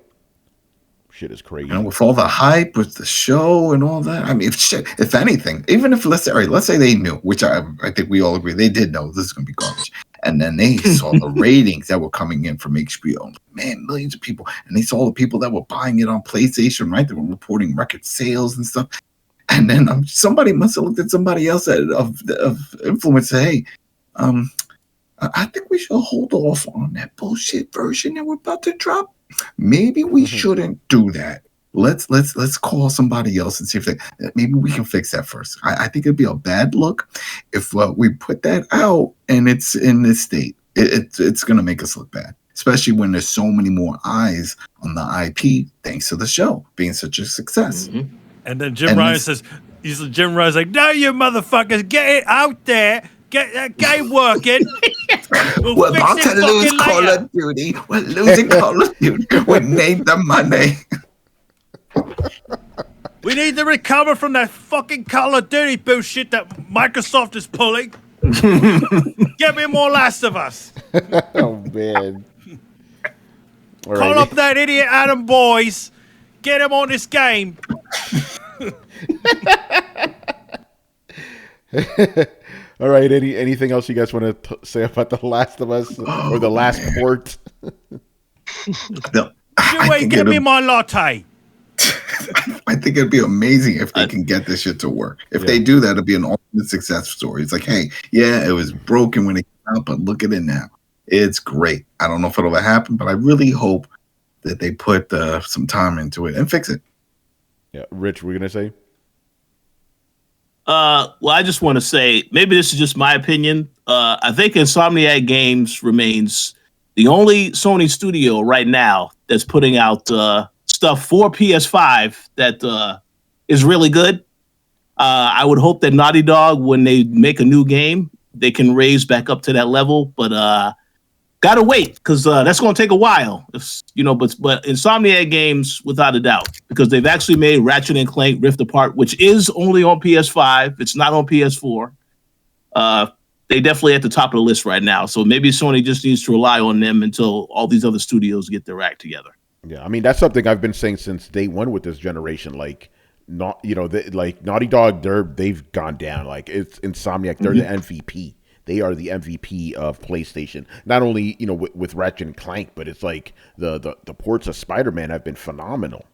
Shit is crazy. With all the hype, with the show and all that. I mean, if anything, even if let's say they knew, which I think we all agree, they did know this is going to be garbage. And then they saw the ratings that were coming in from HBO. Man, millions of people. And they saw the people that were buying it on PlayStation, right? They were reporting record sales and stuff. And then somebody must have looked at somebody else of influence and say, hey, I think we should hold off on that bullshit version that we're about to drop. Maybe we shouldn't do that. Let's call somebody else and see if maybe we can fix that first. I think it'd be a bad look if we put that out and it's in this state. It's going to make us look bad, especially when there's so many more eyes on the IP thanks to the show being such a success. Mm-hmm. And then Jim Ryan says, Jim Ryan's like, "No, you motherfuckers, get it out there, get that game working." We're about to lose Call of Duty. We're losing Call of Duty. We need the money. We need to recover from that fucking Call of Duty bullshit that Microsoft is pulling. Get me more Last of Us. Oh, man. Call up that idiot Adam Boyes. Get him on this game. All right. Anything else you guys want to say about The Last of Us or the last port? No, Give me my latte. I think it'd be amazing if they can get this shit to work. If they do that, it'd be an ultimate success story. It's like, hey, yeah, it was broken when it came out, but look at it now. It's great. I don't know if it'll ever happen, but I really hope that they put some time into it and fix it. Yeah, Rich, we're gonna say. Well, I just want to say, maybe this is just my opinion. I think Insomniac Games remains the only Sony studio right now that's putting out stuff for PS5 that is really good. I would hope that Naughty Dog, when they make a new game, they can raise back up to that level. But gotta wait, because that's going to take a while. But Insomniac Games, without a doubt, because they've actually made Ratchet and Clank Rift Apart, which is only on PS5. It's not on PS4. They definitely at the top of the list right now. So maybe Sony just needs to rely on them until all these other studios get their act together. Yeah, I mean, that's something I've been saying since day one with this generation. Like, Naughty Dog, they've gone down. Like, it's Insomniac, they're the MVP. They are the MVP of PlayStation. Not only, with Ratchet and Clank, but it's like the ports of Spider-Man have been phenomenal,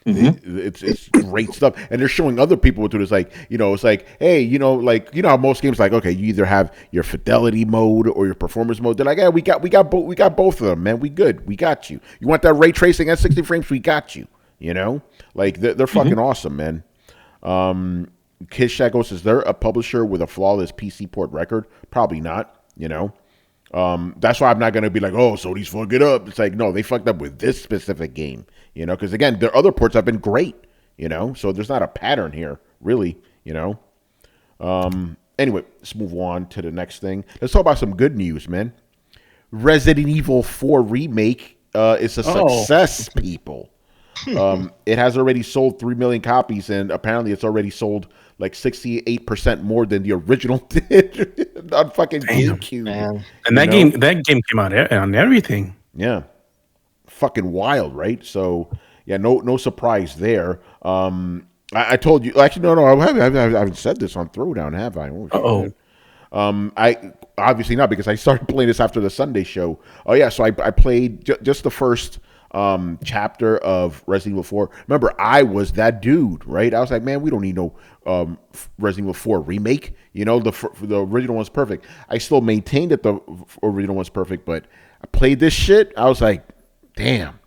It's great stuff. And they're showing other people to it. It's like, it's like, hey, how most games, like, okay, you either have your fidelity mode or your performance mode. They're like, yeah, we got both of them, man. We good. We got you. You want that ray tracing at 60 frames? We got you. Like they're fucking awesome, man. Kiss Shago says they're a publisher with a flawless PC port record. Probably not, That's why I'm not going to be like, oh, Sony's fucked it up. It's like, no, they fucked up with this specific game, because again, their other ports have been great, so there's not a pattern here, really, Anyway, let's move on to the next thing. Let's talk about some good news, man. Resident Evil 4 Remake is a success, people. It has already sold 3 million copies, and apparently it's already sold like 68% more than the original did on fucking GameCube. Man. And that game came out on everything. Yeah, fucking wild, right? So yeah, no surprise there. I told you, actually, no, I haven't said this on Throwdown, have I? I obviously not, because I started playing this after the Sunday show. Oh yeah, so I played just the first chapter of Resident Evil 4. Remember, I was that dude, right? I was like, man, we don't need no Resident Evil 4 remake. The original one's perfect. I still maintain that the original one's perfect, but I played this shit. I was like, damn,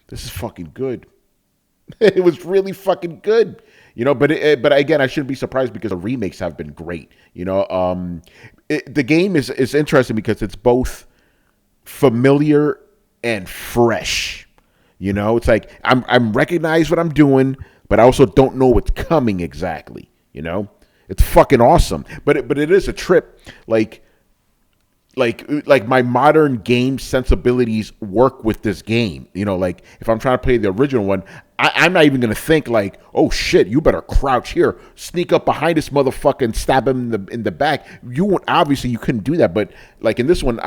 this is fucking good. It was really fucking good. But again, I shouldn't be surprised because the remakes have been great. The game is interesting because it's both familiar and fresh. It's like I'm recognize what I'm doing, but I also don't know what's coming exactly. It's fucking awesome. But it is a trip. Like my modern game sensibilities work with this game. Like if I'm trying to play the original one, I'm not even gonna think like, oh shit, you better crouch here, sneak up behind this motherfucker and stab him in the back. Obviously you couldn't do that, but like in this one,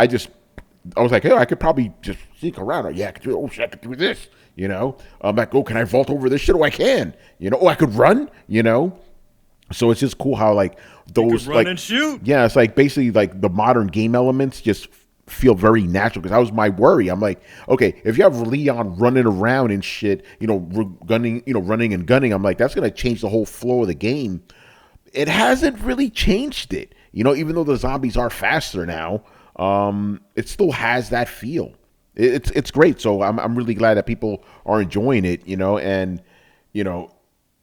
I was like, hey, I could probably just sneak around. Or, yeah, I could do this. I'm like, oh, can I vault over this shit? Oh, I can. I could run. So it's just cool how like those run and shoot. Yeah, it's like basically like the modern game elements just feel very natural, because that was my worry. I'm like, okay, if you have Leon running around and shit, running and gunning, I'm like, that's gonna change the whole flow of the game. It hasn't really changed it, even though the zombies are faster now. it still has that feel. It's great. So I'm really glad that people are enjoying it, and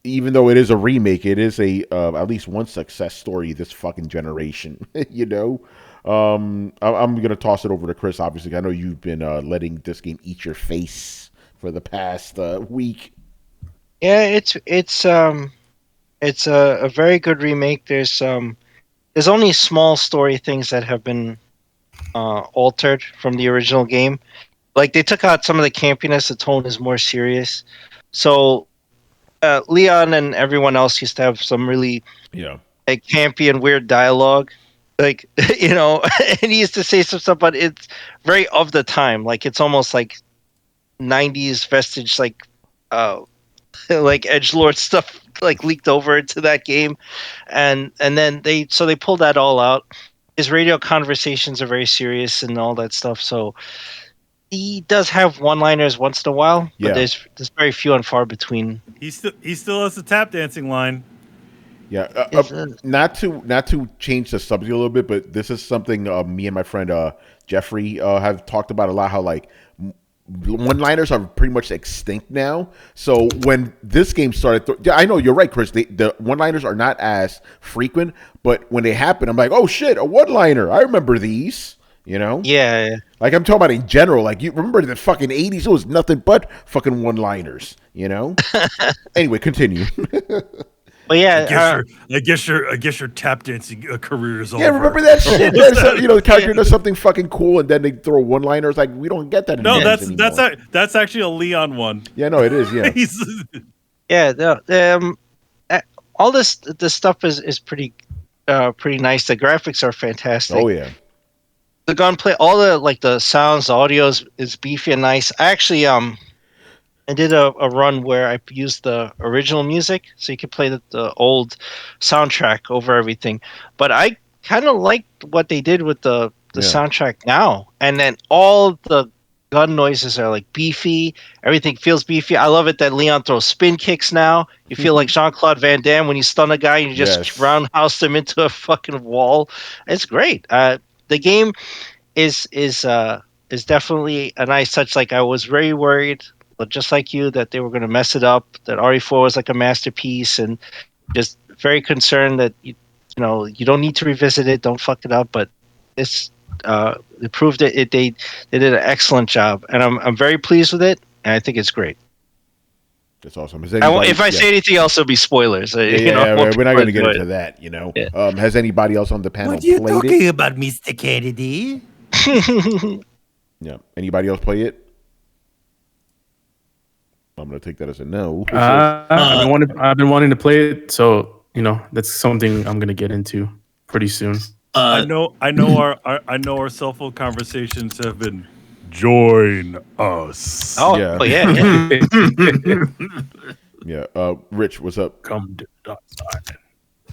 even though it is a remake, it is a at least one success story this fucking generation. I'm gonna toss it over to Chris. Obviously, I know you've been letting this game eat your face for the past week. Yeah, it's a very good remake. There's only small story things that have been altered from the original game. Like they took out some of the campiness. The tone is more serious. So Leon and everyone else used to have some really like campy and weird dialogue. Like and he used to say some stuff, but it's very of the time. Like it's almost like 90s vestige, like like edgelord stuff, like leaked over into that game, and then they pulled that all out. His radio conversations are very serious and all that stuff. So he does have one-liners once in a while, but there's very few and far between. He still has the tap dancing line. Yeah, not to change the subject a little bit, but this is something me and my friend Jeffrey have talked about a lot. How like one-liners are pretty much extinct now. So when this game started, I know you're right, Chris. The one-liners are not as frequent, but when they happen, I'm like, oh shit, a one-liner. I remember these. Yeah. Like I'm talking about in general. Like you remember the fucking 80s? It was nothing but fucking one-liners. Anyway, continue. But yeah, I guess your tap dancing career is over. Yeah, remember that shit? The character does something fucking cool, and then they throw one-liners. Like we don't get that. No, that's actually a Leon one. Yeah, no, it is. Yeah, all this stuff is pretty nice. The graphics are fantastic. Oh yeah. The gunplay, all the sounds, the audio is beefy and nice. I actually I did a run where I used the original music, so you could play the old soundtrack over everything. But I kind of liked what they did with the soundtrack now. And then all the gun noises are like beefy. Everything feels beefy. I love it that Leon throws spin kicks now. You feel like Jean-Claude Van Damme when you stun a guy and you just roundhouse him into a fucking wall. It's great. The game is definitely a nice touch. Like I was very worried, but just like you, that they were going to mess it up. That RE4 was like a masterpiece, and just very concerned that you don't need to revisit it. Don't fuck it up. But this it proved it. They did an excellent job, and I'm very pleased with it. And I think it's great. That's awesome. If I say anything else, it'll be spoilers. We're not going to get into that. Has anybody else on the panel played it? What are you talking about, Mr. Kennedy? Yeah. Anybody else play it? I'm going to take that as a no. I've been wanting to play it, so that's something I'm going to get into pretty soon. I know our cell phone conversations have been. Join us. Oh yeah. Yeah. Rich, what's up? Come to the side.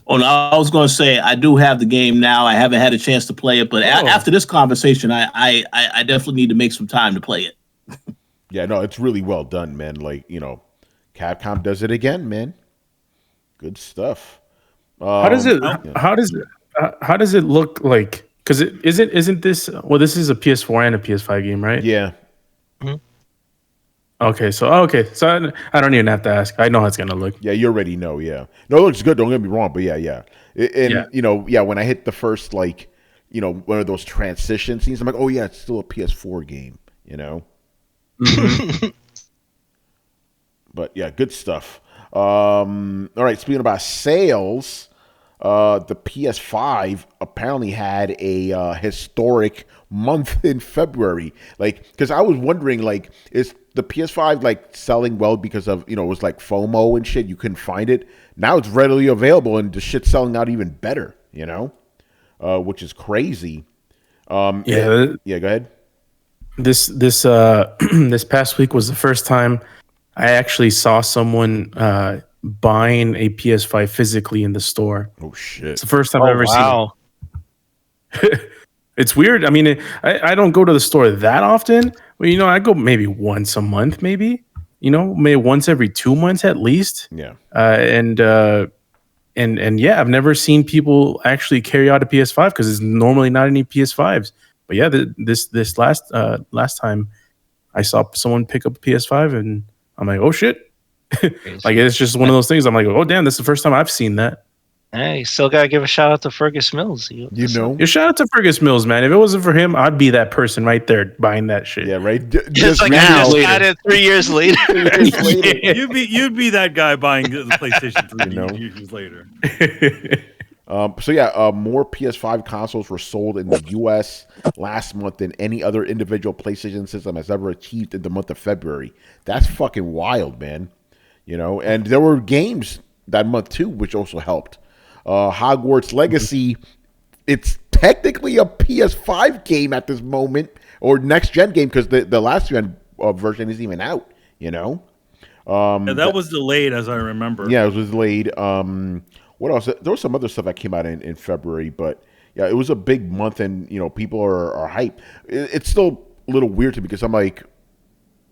Oh, no, I was going to say I do have the game now. I haven't had a chance to play it, but after this conversation, I definitely need to make some time to play it. Yeah, no, it's really well done, man. Like Capcom does it again, man. Good stuff. How does it look like? Because isn't this? Well, this is a PS4 and a PS5 game, right? Yeah. Mm-hmm. Okay, so I don't even have to ask. I know how it's gonna look. Yeah, you already know. Yeah, no, it looks good. Don't get me wrong, but yeah. When I hit the first one of those transition scenes, I'm like, oh yeah, it's still a PS4 game. Mm-hmm. But yeah, good stuff. All right, speaking about sales. The PS5 apparently had a historic month in February. Like, because I was wondering, like, is the PS5 like selling well because of it was like FOMO and shit? You couldn't find it. Now it's readily available and the shit's selling out even better. Which is crazy. Go ahead. This this past week was the first time I actually saw someone buying a PS5 physically in the store. Oh shit! It's the first time I've ever seen it. It's weird. I mean, I don't go to the store that often. Well, I go maybe once a month, maybe maybe once every 2 months at least. Yeah. And yeah, I've never seen people actually carry out a PS5 because there's normally not any PS5s. But yeah, this last time I saw someone pick up a PS5 and I'm like, oh shit. Like it's just one of those things. I'm like, oh damn, this is the first time I've seen that. Hey, you still gotta give a shout out to Fergus Mills. You know, your shout out to Fergus Mills, man. If it wasn't for him, I'd be that person right there buying that shit. Yeah, right. Just like now, just got it 3 years later. You'd be that guy buying the PlayStation 3 years later. More PS5 consoles were sold in the U.S. last month than any other individual PlayStation system has ever achieved in the month of February. That's fucking wild, man. You know, and there were games that month too, which also helped. Hogwarts Legacy, it's technically a PS5 game at this moment, or next gen game, because the last gen version isn't even out. You know, that was delayed, as I remember. Yeah, it was delayed. What else? There was some other stuff that came out in February, but yeah, it was a big month, and you know, people are hyped. It's still a little weird to me because I'm like,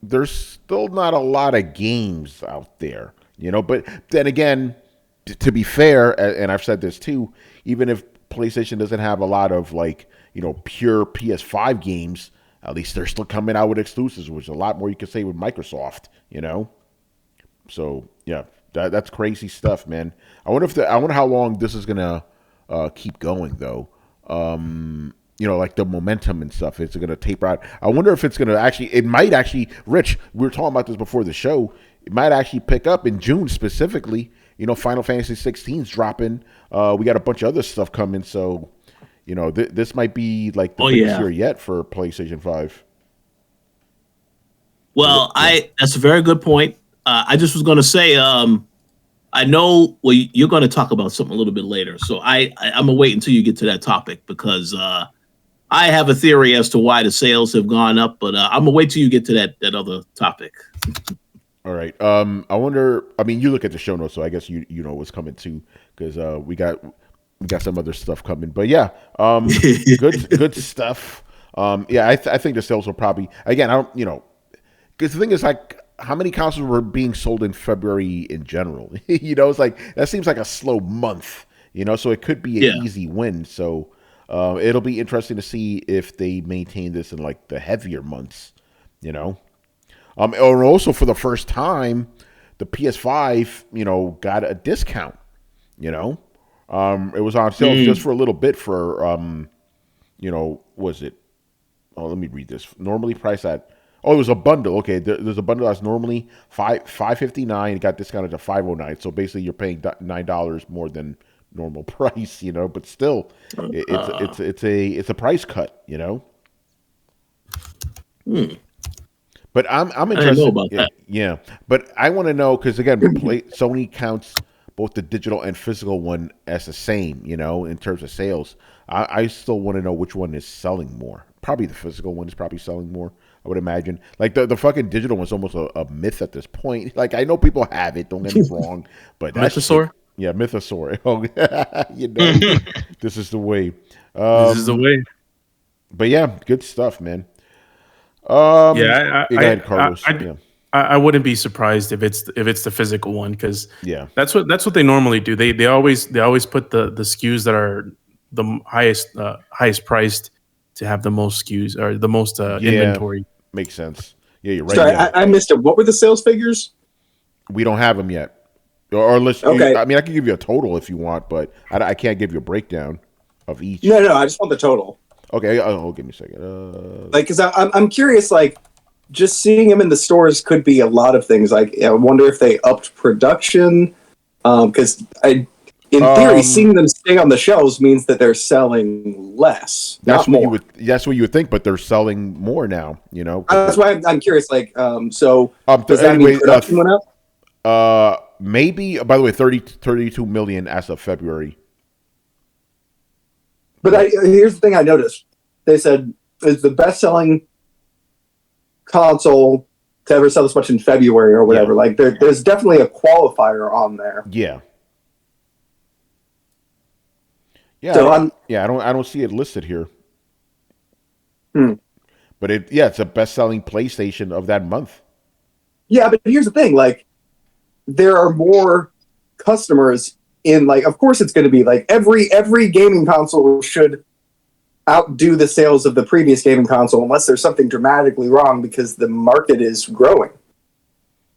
there's still not a lot of games out there, you know. But then again, to be fair, and I've said this too, even if PlayStation doesn't have a lot of like, you know, pure PS5 games, at least they're still coming out with exclusives, which is a lot more you could say with Microsoft, you know. So yeah, that's crazy stuff, man. I wonder how long this is gonna keep going though. You know, like the momentum and stuff. It's gonna taper out. I wonder if it's gonna actually. It might actually. Rich, we were talking about this before the show. It might actually pick up in June specifically. You know, Final Fantasy 16's dropping. We got a bunch of other stuff coming. So, you know, this might be like the biggest year yet for PlayStation 5. Well, that's a very good point. I just was going to say, I know you're going to talk about something a little bit later. So I'm going to wait until you get to that topic because I have a theory as to why the sales have gone up. But I'm going to wait till you get to that other topic. All right. I wonder. I mean, you look at the show notes, so I guess you know what's coming too, because we got some other stuff coming. But yeah, good stuff. I think the sales will probably again. I don't, you know, because the thing is like how many consoles were being sold in February in general. You know, it's like that seems like a slow month. You know, so it could be an easy win. So it'll be interesting to see if they maintain this in like the heavier months. You know. Or also for the first time, the PS5, you know, got a discount. You know, it was on sale just for a little bit for, you know, was it? Oh, let me read this. Normally priced at. Oh, it was a bundle. Okay, there's a bundle that's normally $559. It got discounted to $509. So basically, you're paying $9 more than normal price. You know, but still, it's a price cut. You know. But I'm interested. I didn't know about that. Yeah, but I want to know because again, Sony counts both the digital and physical one as the same. You know, in terms of sales, I still want to know which one is selling more. Probably the physical one is probably selling more. I would imagine. Like the fucking digital one's almost a myth at this point. Like I know people have it. Don't get me wrong, but Mythosaur. Yeah, Mythosaur. Oh, you know, this is the way. This is the way. But yeah, good stuff, man. I Carlos. I wouldn't be surprised if it's the physical one because that's what they normally do. They always put the SKUs that are the highest priced to have the most SKUs or the most inventory. Makes sense. Yeah, you're right. Sorry, I missed it. What were the sales figures? We don't have them yet. Or unless okay. I mean, I can give you a total if you want, but I can't give you a breakdown of each. No, I just want the total. Okay, give me a second. Like, because I'm curious, like, just seeing them in the stores could be a lot of things. Like, I wonder if they upped production. Because in theory, seeing them stay on the shelves means that they're selling less. That's not what more. that's what you would think, but they're selling more now. You know, that's why I'm curious. Like, so does that mean production went up? Maybe. By the way, 32 million as of February. But here's the thing I noticed. They said it's the best-selling console to ever sell this much in February or whatever. Like there's definitely a qualifier on there. Yeah. Yeah. So I don't see it listed here. But it's a best-selling PlayStation of that month. Yeah, but here's the thing, like there are more customers in, like, of course it's going to be like every gaming console should outdo the sales of the previous gaming console unless there's something dramatically wrong because the market is growing.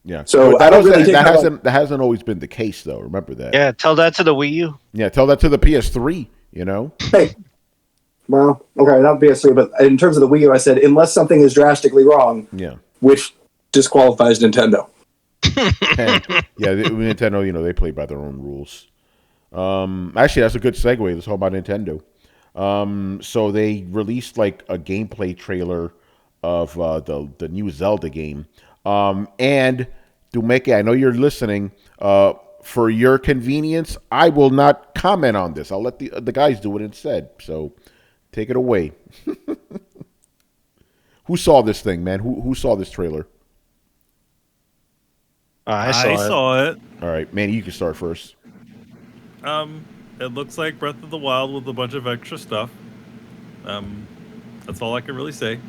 Yeah. So I don't really think that hasn't always been the case, though. Remember that. Yeah, tell that to the Wii U. Yeah, tell that to the PS3. You know. Hey, well, okay, not PS3, but in terms of the Wii U, I said unless something is drastically wrong. Yeah. Which disqualifies Nintendo. Yeah, Nintendo. You know, they play by their own rules. Actually, that's a good segue. Let's talk about Nintendo. So they released like a gameplay trailer of the new Zelda game. And Dumeke, I know you're listening. For your convenience, I will not comment on this. I'll let the guys do it instead. So take it away. Who saw this thing, man? Who saw this trailer? I saw it. All right, Manny, you can start first. It looks like Breath of the Wild with a bunch of extra stuff. That's all I can really say.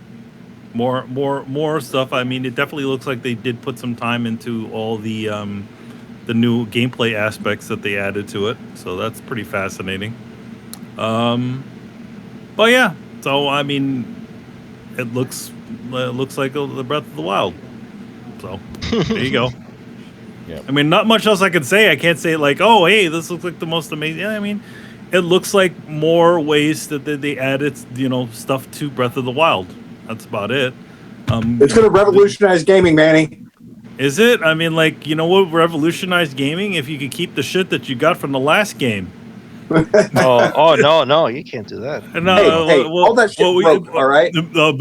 More stuff. I mean, it definitely looks like they did put some time into all the new gameplay aspects that they added to it. So that's pretty fascinating. But yeah, so I mean, it looks like the Breath of the Wild. So there you go. Yeah. I mean, not much else I can say. I can't say like, oh, hey, this looks like the most amazing. Yeah, I mean, it looks like more ways that they added, stuff to Breath of the Wild. That's about it. It's going to revolutionize gaming, Manny. Is it? I mean, like, you know what revolutionized gaming? If you could keep the shit that you got from the last game. no, you can't do that. No, hey, all that shit broke, all right? But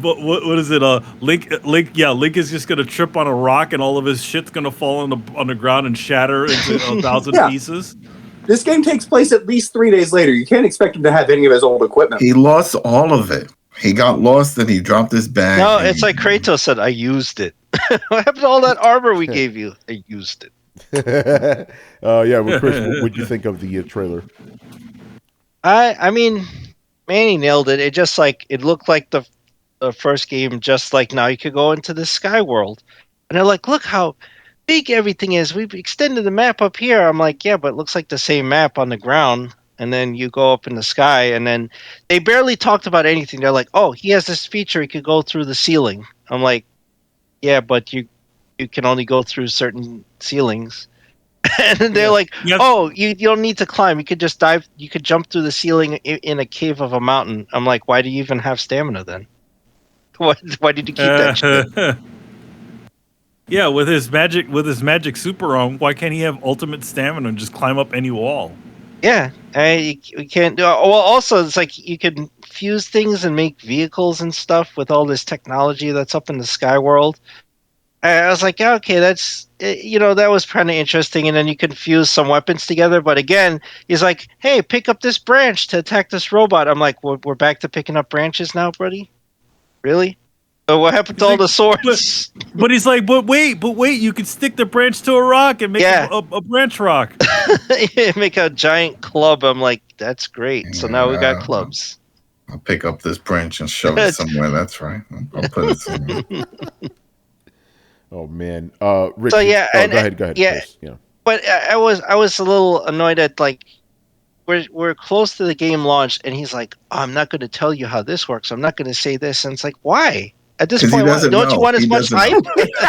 what is it? Link is just gonna trip on a rock and all of his shit's gonna fall on the ground and shatter into 1,000 pieces. This game takes place at least 3 days later. You can't expect him to have any of his old equipment. He lost all of it. He got lost and he dropped his bag. No, it's like Kratos said, I used it. What happened to all that armor we gave you? I used it. Yeah, well, Chris, what would you think of the trailer? I mean, Manny nailed it. It just it looked like the first game. Just like now, you could go into the sky world, and they're like, "Look how big everything is. We've extended the map up here." I'm like, "Yeah, but it looks like the same map on the ground." And then you go up in the sky, and then they barely talked about anything. They're like, "Oh, he has this feature. He could go through the ceiling." I'm like, "Yeah, but you can only go through certain ceilings." And they're like, "Oh, you don't need to climb. You could just dive. You could jump through the ceiling in a cave of a mountain." I'm like, "Why do you even have stamina then? Why did you keep that shit?" Yeah, with his magic super arm, why can't he have ultimate stamina and just climb up any wall? Yeah, you can't do. Well, also it's like you can fuse things and make vehicles and stuff with all this technology that's up in the sky world. I was like, yeah, okay, that's that was kind of interesting, and then you can fuse some weapons together. But again, he's like, hey, pick up this branch to attack this robot. I'm like, we're back to picking up branches now, buddy? Really? So what happened to all the swords? But he's like, but wait, you can stick the branch to a rock and make a branch rock. Make a giant club. I'm like, that's great. So now we got clubs. I'll pick up this branch and shove it somewhere. That's right. I'll put it somewhere. Oh man, Rich. So yeah, go ahead. Yeah, but I was a little annoyed at we're close to the game launch, and he's like, oh, I'm not going to tell you how this works. I'm not going to say this, and it's like, why? At this point, don't you want as much hype?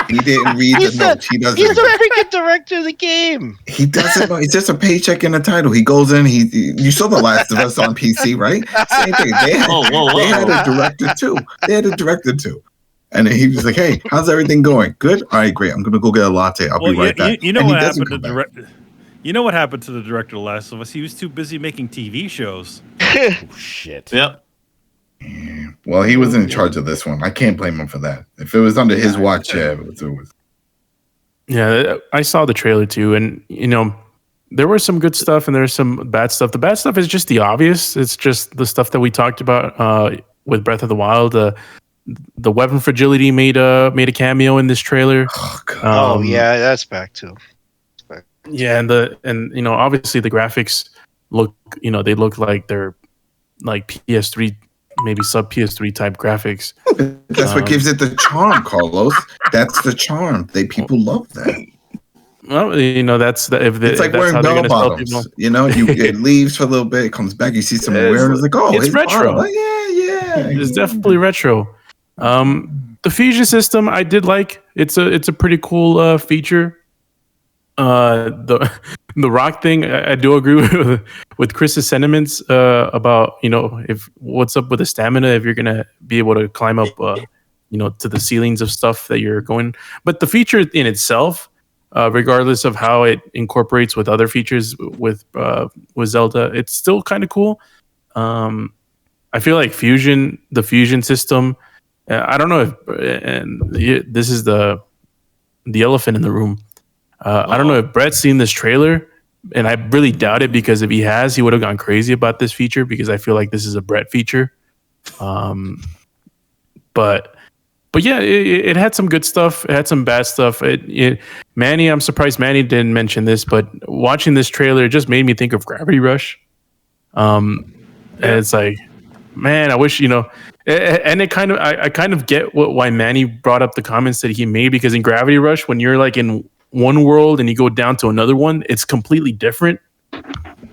He didn't read the notes. He doesn't. He's the freaking director of the game. He doesn't know. It's just a paycheck in the title. He goes in. You saw The Last of Us on PC, right? Same thing. They had a director too. And then he was like, "Hey, how's everything going? Good. All right, great. I'm gonna go get a latte. I'll be right back." You know what happened to director? You know what happened to the director of The Last of Us? He was too busy making TV shows. Oh, shit. Yep. Yeah. Well, he was in charge of this one. I can't blame him for that. If it was under his watch, it was. Yeah, I saw the trailer too, and there was some good stuff and there's some bad stuff. The bad stuff is just the obvious. It's just the stuff that we talked about with Breath of the Wild. The weapon fragility made a cameo in this trailer. Oh, yeah, that's back too. Yeah, and obviously the graphics look they look like they're like PS3, maybe sub PS3 type graphics. That's what gives it the charm, Carlos. That's the charm. People love that. Well, you know that's it's like that's wearing how they're bell going to sell people. bottoms. You know, it leaves for a little bit, it comes back. You see someone wearing it, it's like, oh, it's his retro. bottom. Like, yeah. It's definitely retro. The fusion system I did like. It's a pretty cool feature. The rock thing, I do agree with Chris's sentiments about, you know, if what's up with the stamina, if you're gonna be able to climb up you know, to the ceilings of stuff that you're going. But the feature in itself, regardless of how it incorporates with other features with Zelda, it's still kind of cool. I feel like the fusion system, I don't know if, and this is the elephant in the room. I don't know if Brett's seen this trailer, and I really doubt it, because if he has, he would have gone crazy about this feature, because I feel like this is a Brett feature. But yeah, it had some good stuff. It had some bad stuff. Manny, I'm surprised Manny didn't mention this, but watching this trailer, it just made me think of Gravity Rush. And it's like, man, I wish, you know, and it kind of, I kind of get why Manny brought up the comments that he made, because in Gravity Rush, when you're like in one world and you go down to another one, it's completely different.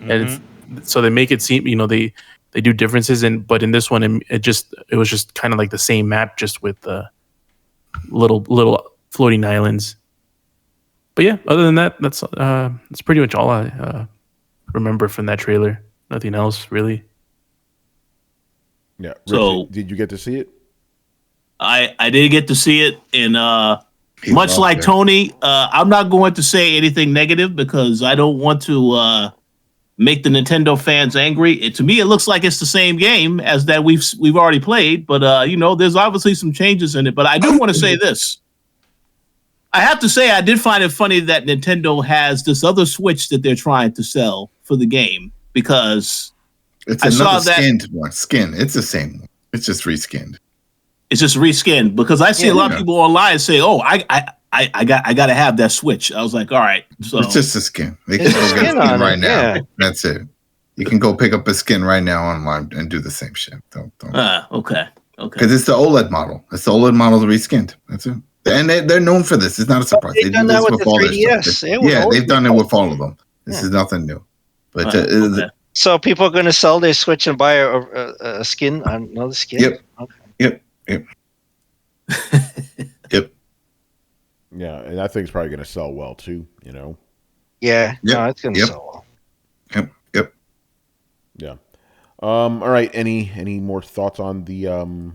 And so they make it seem, you know, they do differences, but in this one, it was just kind of like the same map, just with the little floating islands. But yeah, other than that, that's pretty much all I remember from that trailer. Nothing else really. Yeah. Richard, So did you get to see it? I did get to see it, and much like Tony, I'm not going to say anything negative because I don't want to make the Nintendo fans angry. To me, it looks like it's the same game as that we've already played, but you know, there's obviously some changes in it. But I do want to say this. I have to say, I did find it funny that Nintendo has this other Switch that they're trying to sell for the game, because it's I another saw that skinned one. It's the same one. It's just reskinned. It's just reskinned, because I see a lot of people online say, "Oh, I got to have that Switch." I was like, "All right." So It's just a skin. They can go get a skin right now. Yeah. That's it. You can go pick up a skin right now online and do the same shit. Don't. Okay. Because it's the OLED model. It's the OLED model reskinned. That's it. And they're known for this. It's not a surprise. They've done that with the 3DS. Yeah, they've done it with all of them. This is nothing new. But okay. So people are going to sell their Switch and buy a skin, another skin? Yep. Okay. Yep. Yeah, and I think it's probably going to sell well too. You know. Yeah. Yep. No, it's going to sell well. Yep. Yeah. All right. Any more thoughts on the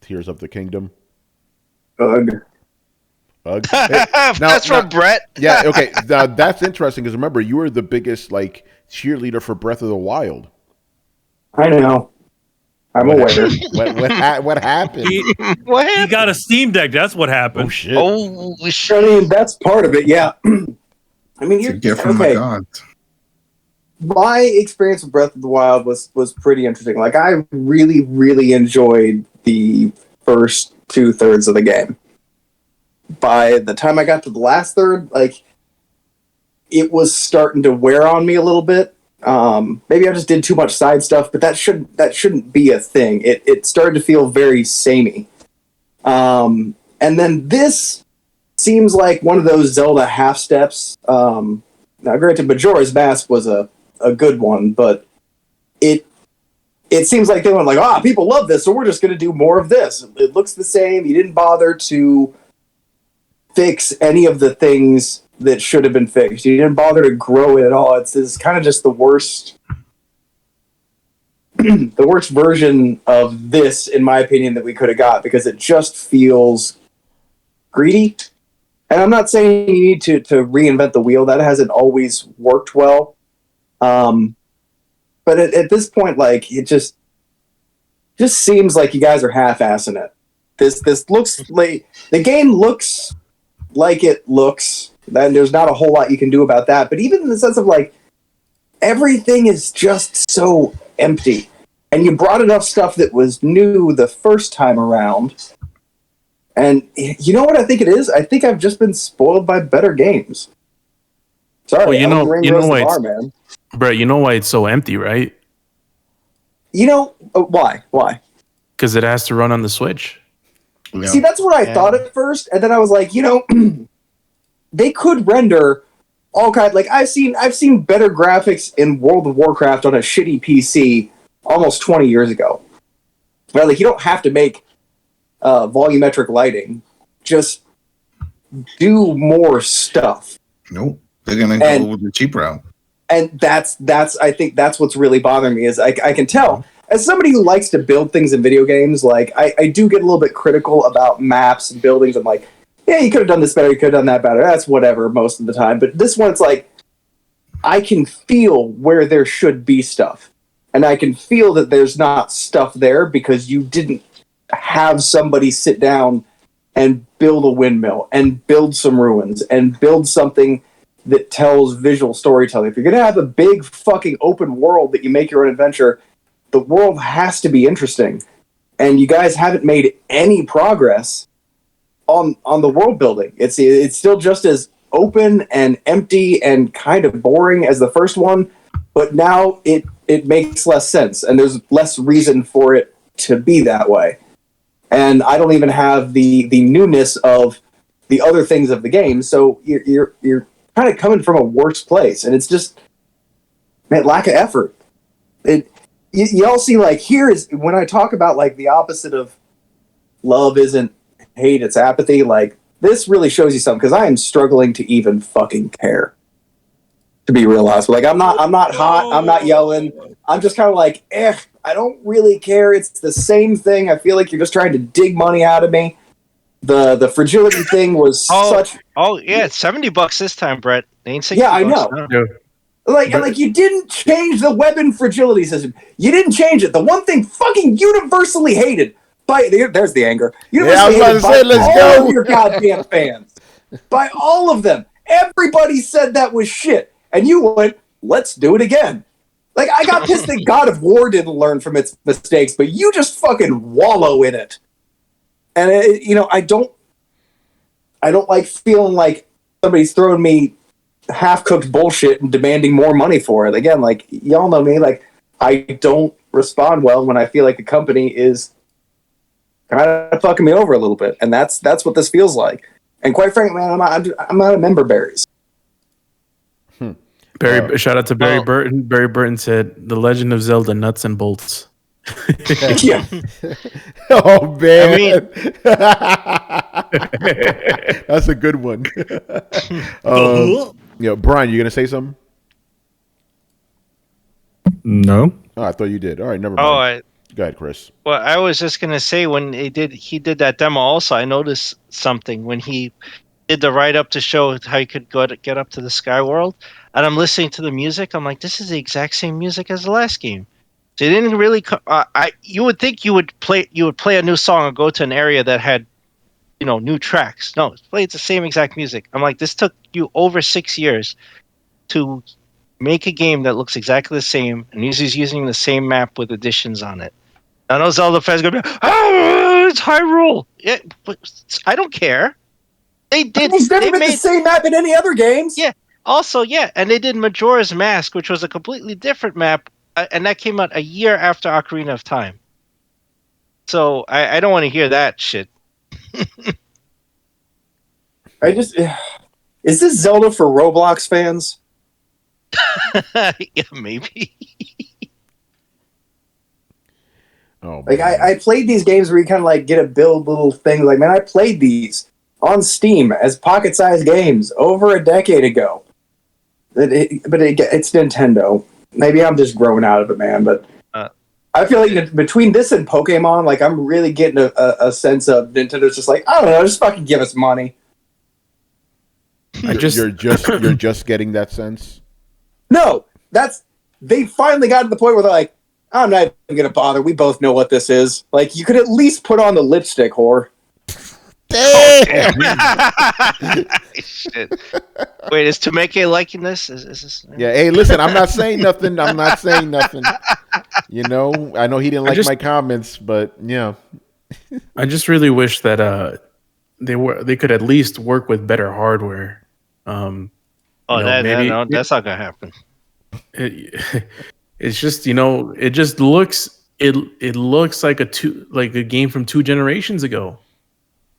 Tears of the Kingdom? Ugh. Hey, that's from Brett. Yeah. Okay. Now, that's interesting, because remember, you were the biggest cheerleader for Breath of the Wild. I know. I'm aware. What happened? He got a Steam Deck. That's what happened. Oh shit! I mean, that's part of it. Yeah. I mean, it's a gift from my God. My experience with Breath of the Wild was pretty interesting. Like, I really, really enjoyed the first 2/3 of the game. By the time I got to the last third, it was starting to wear on me a little bit. Maybe I just did too much side stuff, but that shouldn't be a thing. It started to feel very samey. And then this seems like one of those Zelda half steps. Now, granted, Majora's Mask was a good one, but it seems like they went people love this, so we're just going to do more of this. It looks the same. You didn't bother to fix any of the things that should have been fixed. You didn't bother to grow it at all. It's kind of just the worst the worst version of this, in my opinion, that we could have got, because it just feels greedy. And I'm not saying you need to reinvent the wheel. That hasn't always worked well. But at this point, it just seems like you guys are half-assing it. This looks like the game looks like it looks. Then there's not a whole lot you can do about that. But even in the sense of everything is just so empty. And you brought enough stuff that was new the first time around. And you know what I think it is? I think I've just been spoiled by better games. Sorry, well, you know why, man. Brett, you know why it's so empty, right? You know why? Why? Because it has to run on the Switch. Yeah. See, that's what I thought at first, and then I was like, they could render all kinds. Like I've seen better graphics in World of Warcraft on a shitty PC almost 20 years ago. Right? Like you don't have to make volumetric lighting. Just do more stuff. Nope, they're gonna go with the cheap route. And that's I think that's what's really bothering me is I can tell as somebody who likes to build things in video games, like I do get a little bit critical about maps and buildings. I'm like, yeah, you could have done this better, you could have done that better. That's whatever most of the time. But this one, it's like I can feel where there should be stuff. And I can feel that there's not stuff there because you didn't have somebody sit down and build a windmill and build some ruins and build something that tells visual storytelling. If you're going to have a big fucking open world that you make your own adventure, the world has to be interesting. And you guys haven't made any progress on the world building. It's still just as open and empty and kind of boring as the first one, but now it makes less sense and there's less reason for it to be that way. And I don't even have the newness of the other things of the game, so you're kind of coming from a worse place, and it's just lack of effort. You all see, like, here is when I talk about like the opposite of love isn't hate, it's apathy. Like this really shows you something because I am struggling to even fucking care. To be real honest, like I'm not hot, I'm not yelling. I'm just kind of like, I don't really care. It's the same thing. I feel like you're just trying to dig money out of me. The fragility thing was such. Oh yeah, it's $70 this time, Brett. They ain't $60. Yeah, I know. Yeah. Like you didn't change the weapon fragility system. You didn't change it. The one thing fucking universally hated by there's the anger. Universally hated by all of your goddamn fans. By all of them. Everybody said that was shit. And you went, let's do it again. Like, I got pissed that God of War didn't learn from its mistakes, but you just fucking wallow in it. And, I don't like feeling like somebody's throwing me half-cooked bullshit and demanding more money for it. Again, like, y'all know me, like, I don't respond well when I feel like the company is kind of fucking me over a little bit. And that's what this feels like. And quite frankly, man, I'm out of member berries. Shout out to Barry Burton. Barry Burton said, "The Legend of Zelda: Nuts and Bolts." Yeah. Oh man, I that's a good one. Brian, you gonna say something? No. Oh, I thought you did. All right, never mind. Go ahead, Chris. Well, I was just gonna say when he did that demo. Also, I noticed something when he did the write up to show how you could get up to the Sky World, and I'm listening to the music. I'm like, this is the exact same music as the last game. So it didn't really. You would think you would play a new song or go to an area that had, new tracks. No, it played the same exact music. I'm like, this took you over 6 years to make a game that looks exactly the same and is using the same map with additions on it. I know Zelda fans are gonna be, it's Hyrule. Yeah, but I don't care. They did. He's never been the same map in any other games. Yeah. Also, yeah, and they did Majora's Mask, which was a completely different map, and that came out a year after Ocarina of Time. So I don't want to hear that shit. Is this Zelda for Roblox fans? Yeah, maybe. Oh, like I played these games where you kind of like get to build little things. Like, man, I played these on Steam as pocket-sized games over a decade ago. It's Nintendo. Maybe I'm just growing out of it, man. But I feel like between this and Pokemon, like I'm really getting a sense of Nintendo's just like, I don't know, just fucking give us money. You're just getting that sense. No, they finally got to the point where they're like, I'm not even gonna bother. We both know what this is. Like, you could at least put on the lipstick, whore. Damn. Shit. Wait, is Tomeke liking this? Is this? Yeah. Hey, listen. I'm not saying nothing. I know he didn't like my comments, but yeah. I just really wish that they could at least work with better hardware. That's not gonna happen. It's just it just looks like a game from 2 generations ago.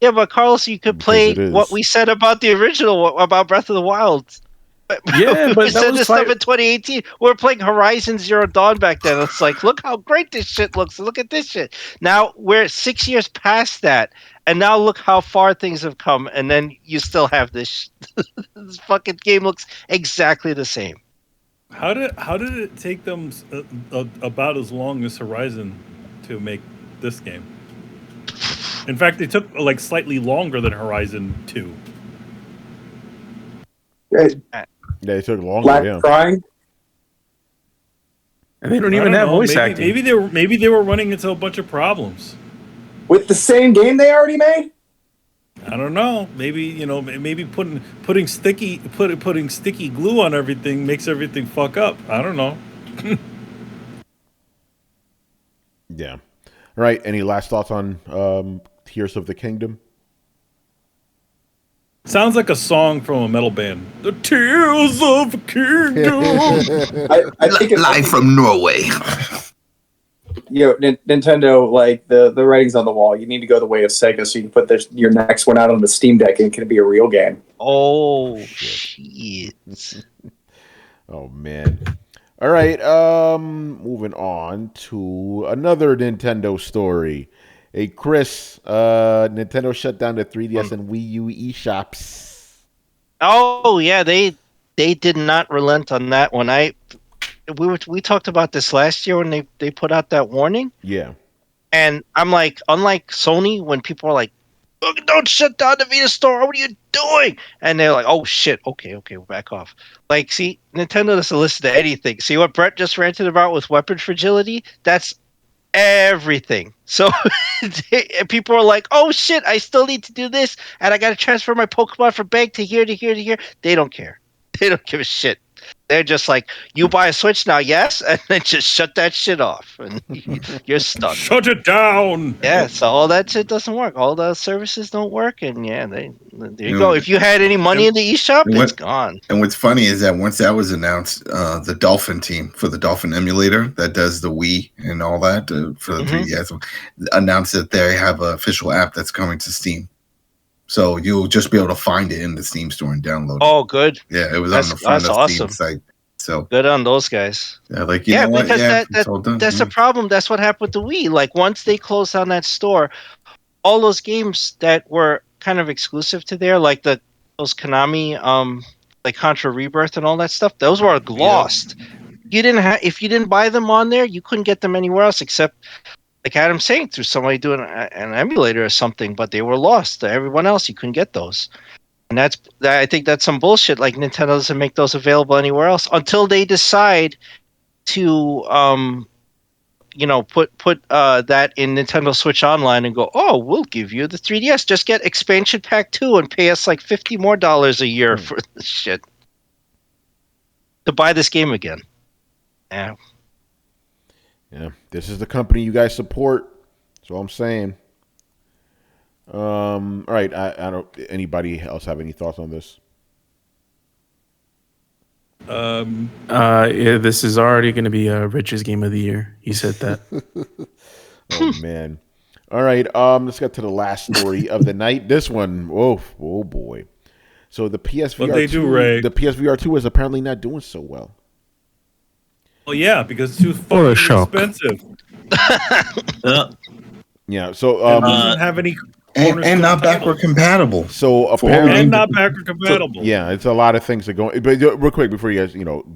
Yeah, but Carlos, you could Because play it is. what we said about the original, about Breath of the Wild. Yeah, we but that said was this stuff in 2018. We were playing Horizon Zero Dawn back then. It's like, look how great this shit looks. Look at this shit. Now we're 6 years past that, and now look how far things have come. And then you still have this. This fucking game looks exactly the same. How did it take them about as long as Horizon to make this game? In fact, it took like slightly longer than Horizon 2. Yeah, it took longer. Black Yeah. crying. And they don't I even have know. voice acting. Maybe they were running into a bunch of problems. With the same game they already made? I don't know. Maybe putting sticky glue on everything makes everything fuck up. I don't know. Yeah. All right. Any last thoughts on Tears of the Kingdom? Sounds like a song from a metal band. The Tears of the Kingdom. I think it's Live from Norway. Nintendo, like the writing's on the wall. You need to go the way of Sega so you can put your next one out on the Steam Deck and it can be a real game. Oh, shit. Oh man. All right. Moving on to another Nintendo story. Hey Chris, Nintendo shut down the 3DS and Wii U eShops. Oh yeah, they did not relent on that one. We talked about this last year when they put out that warning. Yeah. And I'm like, unlike Sony, when people are like, don't shut down the Vita store, what are you doing? And they're like, oh shit, okay, we'll back off. Like, see, Nintendo doesn't listen to anything. See what Brett just ranted about with weapon fragility? That's everything. So people are like, oh shit, I still need to do this, and I gotta transfer my Pokemon from bank to here to here to here. They don't care. They don't give a shit. They're just like, you buy a Switch now, yes, and then just shut that shit off, and you're stuck. Shut it down. Yeah, so all that shit doesn't work. All the services don't work, and yeah, there you go. If you had any money in the eShop, it's gone. And what's funny is that once that was announced, the Dolphin team for the Dolphin emulator that does the Wii and all that for the 3DS announced that they have an official app that's coming to Steam. So you'll just be able to find it in the Steam store and download it. Oh, good. Yeah, it was on the front of Steam site. So good on those guys. Yeah, like you know what? Because Yeah, that's the problem. That's what happened with the Wii. Like once they closed down that store, all those games that were kind of exclusive to there, like those Konami, like Contra Rebirth and all that stuff, those were lost. You didn't if you didn't buy them on there, you couldn't get them anywhere else except, like Adam's saying, through somebody doing an emulator or something. But they were lost to everyone else. You couldn't get those. And I think that's some bullshit. Like Nintendo doesn't make those available anywhere else until they decide to, put that in Nintendo Switch Online and go, oh, we'll give you the 3DS. Just get expansion pack 2 and pay us like $50 more a year for this shit to buy this game again. Yeah. Yeah. This is the company you guys support. That's all I'm saying. All right. I don't. Anybody else have any thoughts on this? Yeah, this is already going to be Rich's game of the year. He said that. Oh man. All right. Let's get to the last story of the night. This one. Oh boy. So the PSVR 2, the PSVR 2 is apparently not doing so well. Oh yeah, because it's too fucking expensive. Yeah. So doesn't have any. And not backward compatible. So apparently, and not backward compatible. So, yeah, it's a lot of things that go. But real quick before you guys,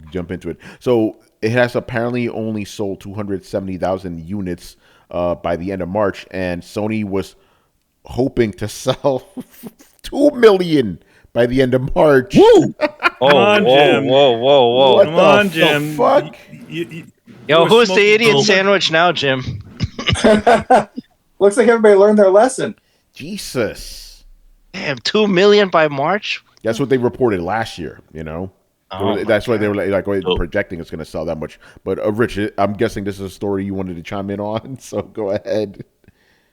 jump into it. So it has apparently only sold 270,000 units by the end of March, and Sony was hoping to sell 2 million by the end of March. Woo! Whoa! What Come on, Jim. Fuck? Yo, who's the idiot sandwich now, Jim? Looks like everybody learned their lesson. Jesus. Damn, 2 million by March? That's what they reported last year, that's why they were like projecting it's going to sell that much. But Rich, I'm guessing this is a story you wanted to chime in on, so go ahead.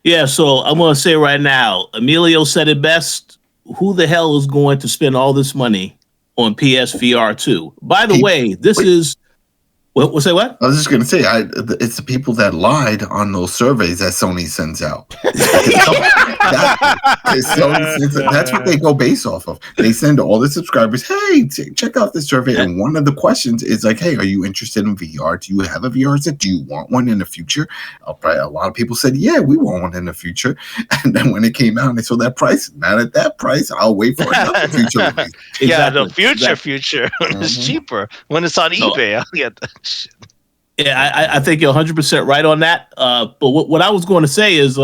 Yeah, so I'm going to say right now, Emilio said it best. Who the hell is going to spend all this money on PSVR 2? By the way, this is What? Say what? I was just going to say, it's the people that lied on those surveys that Sony sends out. That's what they go based off of. They send all the subscribers, hey, check out this survey. And one of the questions is like, hey, are you interested in VR? Do you have a VR set? Do you want one in the future? A lot of people said, yeah, we want one in the future. And then when it came out and they saw that price, not at that price, I'll wait for another future release. Yeah, the future is cheaper when it's on eBay. I'll get that shit. Yeah, I think you're 100% right on that. But what I was going to say is,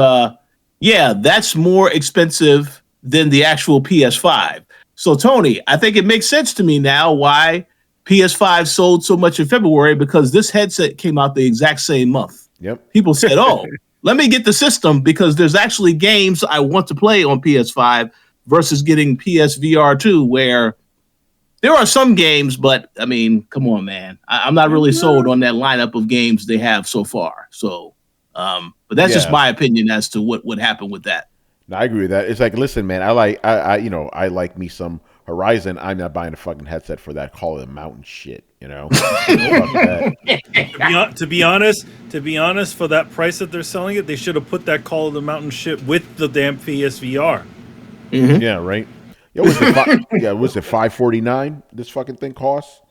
yeah, that's more expensive than the actual PS5. So, Tony, I think it makes sense to me now why PS5 sold so much in February, because this headset came out the exact same month. Yep. People said, oh, let me get the system because there's actually games I want to play on PS5 versus getting PSVR 2, where there are some games, but I mean, come on, man. I'm not really sold on that lineup of games they have so far. So, but that's just my opinion as to what would happen with that. No, I agree with that. It's like, listen, man, I like me some Horizon. I'm not buying a fucking headset for that Call of the Mountain shit, you know? To be honest, for that price that they're selling it, they should have put that Call of the Mountain shit with the damn PSVR. Mm-hmm. Yeah, right. Was it $549? This fucking thing costs.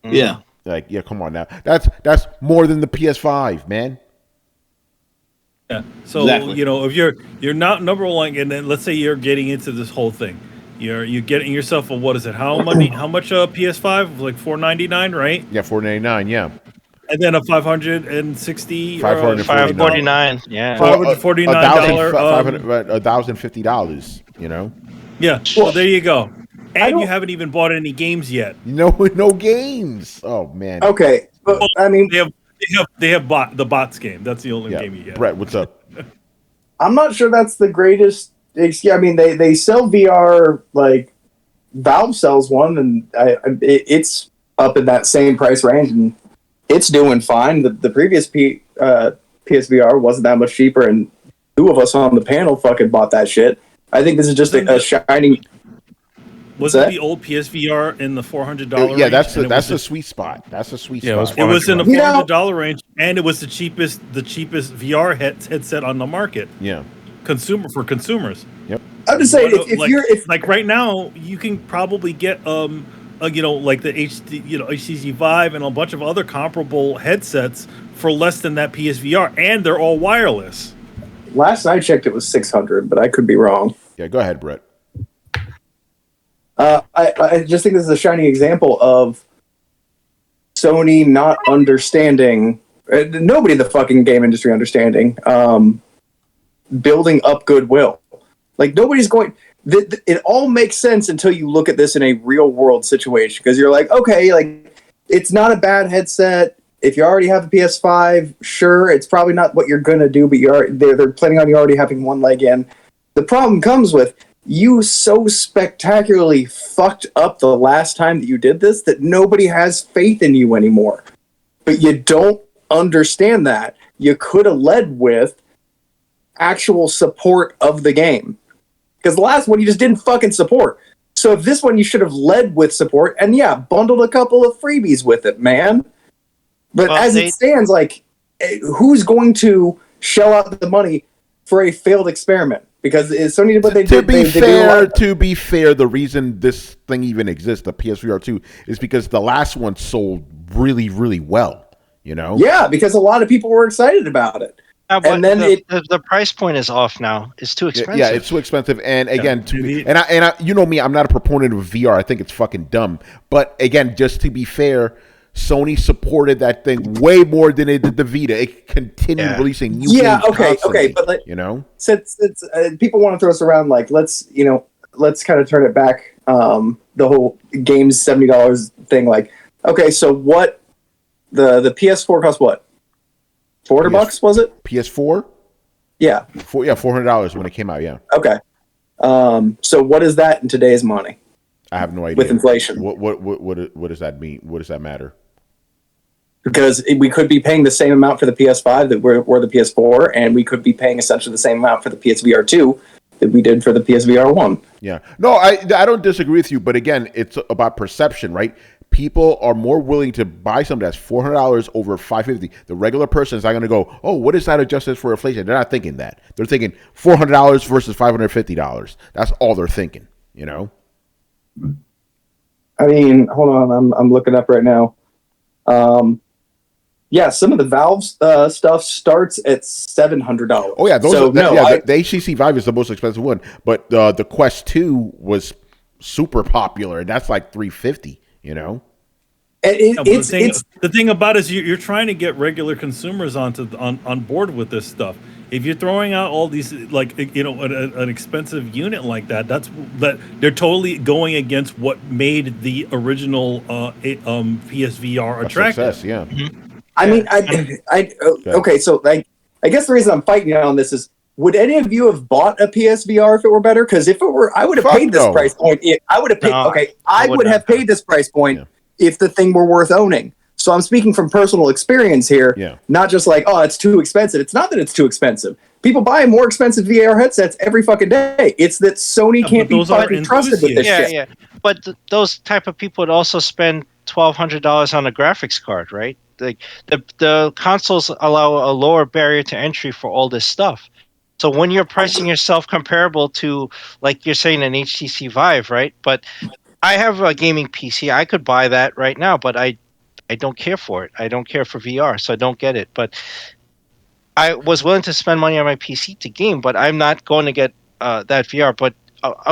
Yeah. Like, yeah, come on now. That's more than the PS5, man. Yeah. So Exactly. if you're not number one, and then let's say you're getting into this whole thing, you're getting yourself a what is it? How much PS5? Like $499, right? Yeah, $499. Yeah. And then a $560, $549. Yeah. $549. $1,050. You know. Yeah. Well, there you go. And you haven't even bought any games yet. No games. Oh man. Okay, but I mean, they have the bots game. That's the only game you get. Brett, what's up? I'm not sure that's the greatest. I mean, they sell VR, like Valve sells one, and it's up in that same price range, and it's doing fine. The previous PSVR wasn't that much cheaper, and two of us on the panel fucking bought that shit. I think this is just a shining. Was it the old PSVR in the $400 range? Yeah, that's the sweet spot. That's a sweet spot. It was in the $400 range, and it was the cheapest VR headset on the market. Yeah, for consumers. Yep. I'm just saying, if like right now, you can probably get like the HTC Vive and a bunch of other comparable headsets for less than that PSVR, and they're all wireless. Last I checked, it was $600, but I could be wrong. Yeah, go ahead, Brett. I just think this is a shining example of Sony not understanding, nobody in the fucking game industry understanding, building up goodwill. Like, nobody's going... It all makes sense until you look at this in a real-world situation, because you're like, okay, like, it's not a bad headset. If you already have a PS5, sure, it's probably not what you're going to do, but they're planning on you already having one leg in. The problem comes with you so spectacularly fucked up the last time that you did this that nobody has faith in you anymore. But you don't understand that. You could have led with actual support of the game. Because the last one you just didn't fucking support. So if this one you should have led with support and bundled a couple of freebies with it, man. But it stands, like, who's going to shell out the money for a failed experiment? Because Sony did what they did. To be fair, the reason this thing even exists, the PSVR 2, is because the last one sold really, really well. You know? Yeah, because a lot of people were excited about it. And then the price point is off now. It's too expensive. Yeah, it's too expensive. And again, I you know me, I'm not a proponent of VR. I think it's fucking dumb. But again, just to be fair, Sony supported that thing way more than it did the Vita. It continued releasing new games constantly, but like, since people want to throw us around, like, let's kind of turn it back. The whole game's $70 thing, like, okay, so what the PS4 cost? What, $400 was it? PS4? Yeah, $400 when it came out. Yeah. Okay. So what is that in today's money? I have no idea. With inflation, what does that mean? What does that matter? Because we could be paying the same amount for the PS5 that we're the PS4, and we could be paying essentially the same amount for the PSVR 2 that we did for the PSVR 1. Yeah. No, I don't disagree with you, but again, it's about perception, right? people are more willing to buy something that's $400 over $550. The regular person is not going to go, oh, what is that adjusted for inflation? They're not thinking that. They're thinking $400 versus $550. That's all they're thinking, you know? I mean, hold on. I'm looking up right now. Yeah, some of the Valve stuff starts at $700. Oh yeah, the HTC Vive is the most expensive one, but the Quest 2 was super popular, and that's like $350. You know, the thing about it is you're trying to get regular consumers on board with this stuff. If you're throwing out all these an expensive unit like that, they're totally going against what made the original PSVR attractive. Success, yeah. Mm-hmm. I mean, okay, so I guess the reason I'm fighting you on this is, would any of you have bought a PSVR if it were better? Because if it were, I would have paid this price point. I would have paid. I would have paid this price point if the thing were worth owning. So I'm speaking from personal experience here, not just like, oh, it's too expensive. It's not that it's too expensive. People buy more expensive VR headsets every fucking day. It's that Sony can't be fucking trusted with this shit. Yeah. But those type of people would also spend $1,200 on a graphics card, right? Like the consoles allow a lower barrier to entry for all this stuff. So when you're pricing yourself comparable to, like you're saying, an HTC Vive, right? But I have a gaming PC. I could buy that right now, but I don't care for it. I don't care for VR, so I don't get it. But I was willing to spend money on my PC to game, but I'm not going to get that VR. But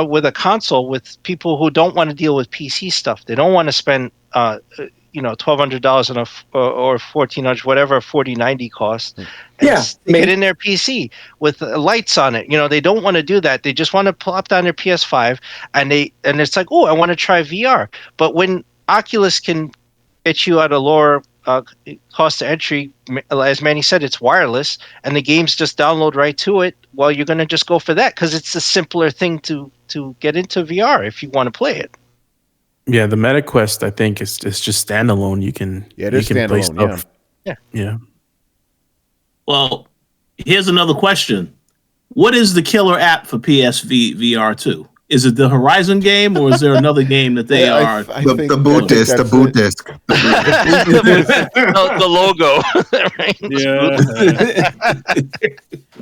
with a console, with people who don't want to deal with PC stuff, they don't want to spend $1,200 on or $1,400, whatever a 4090 costs. Stick it in their PC with lights on it. They don't want to do that. They just want to plop down their PS5 and it's like, oh, I want to try VR. But when Oculus can get you at a lower cost to entry, as Manny said, it's wireless, and the games just download right to it. Well, you're going to just go for that because it's a simpler thing to get into VR if you want to play it. Yeah, the Meta Quest, I think, is just standalone. You can it is standalone. Play stuff. Yeah. Well, here's another question: what is the killer app for PSVR 2? Is it the Horizon game, or is there another game that they are? The boot disc. The boot disc. The logo. Right? Yeah.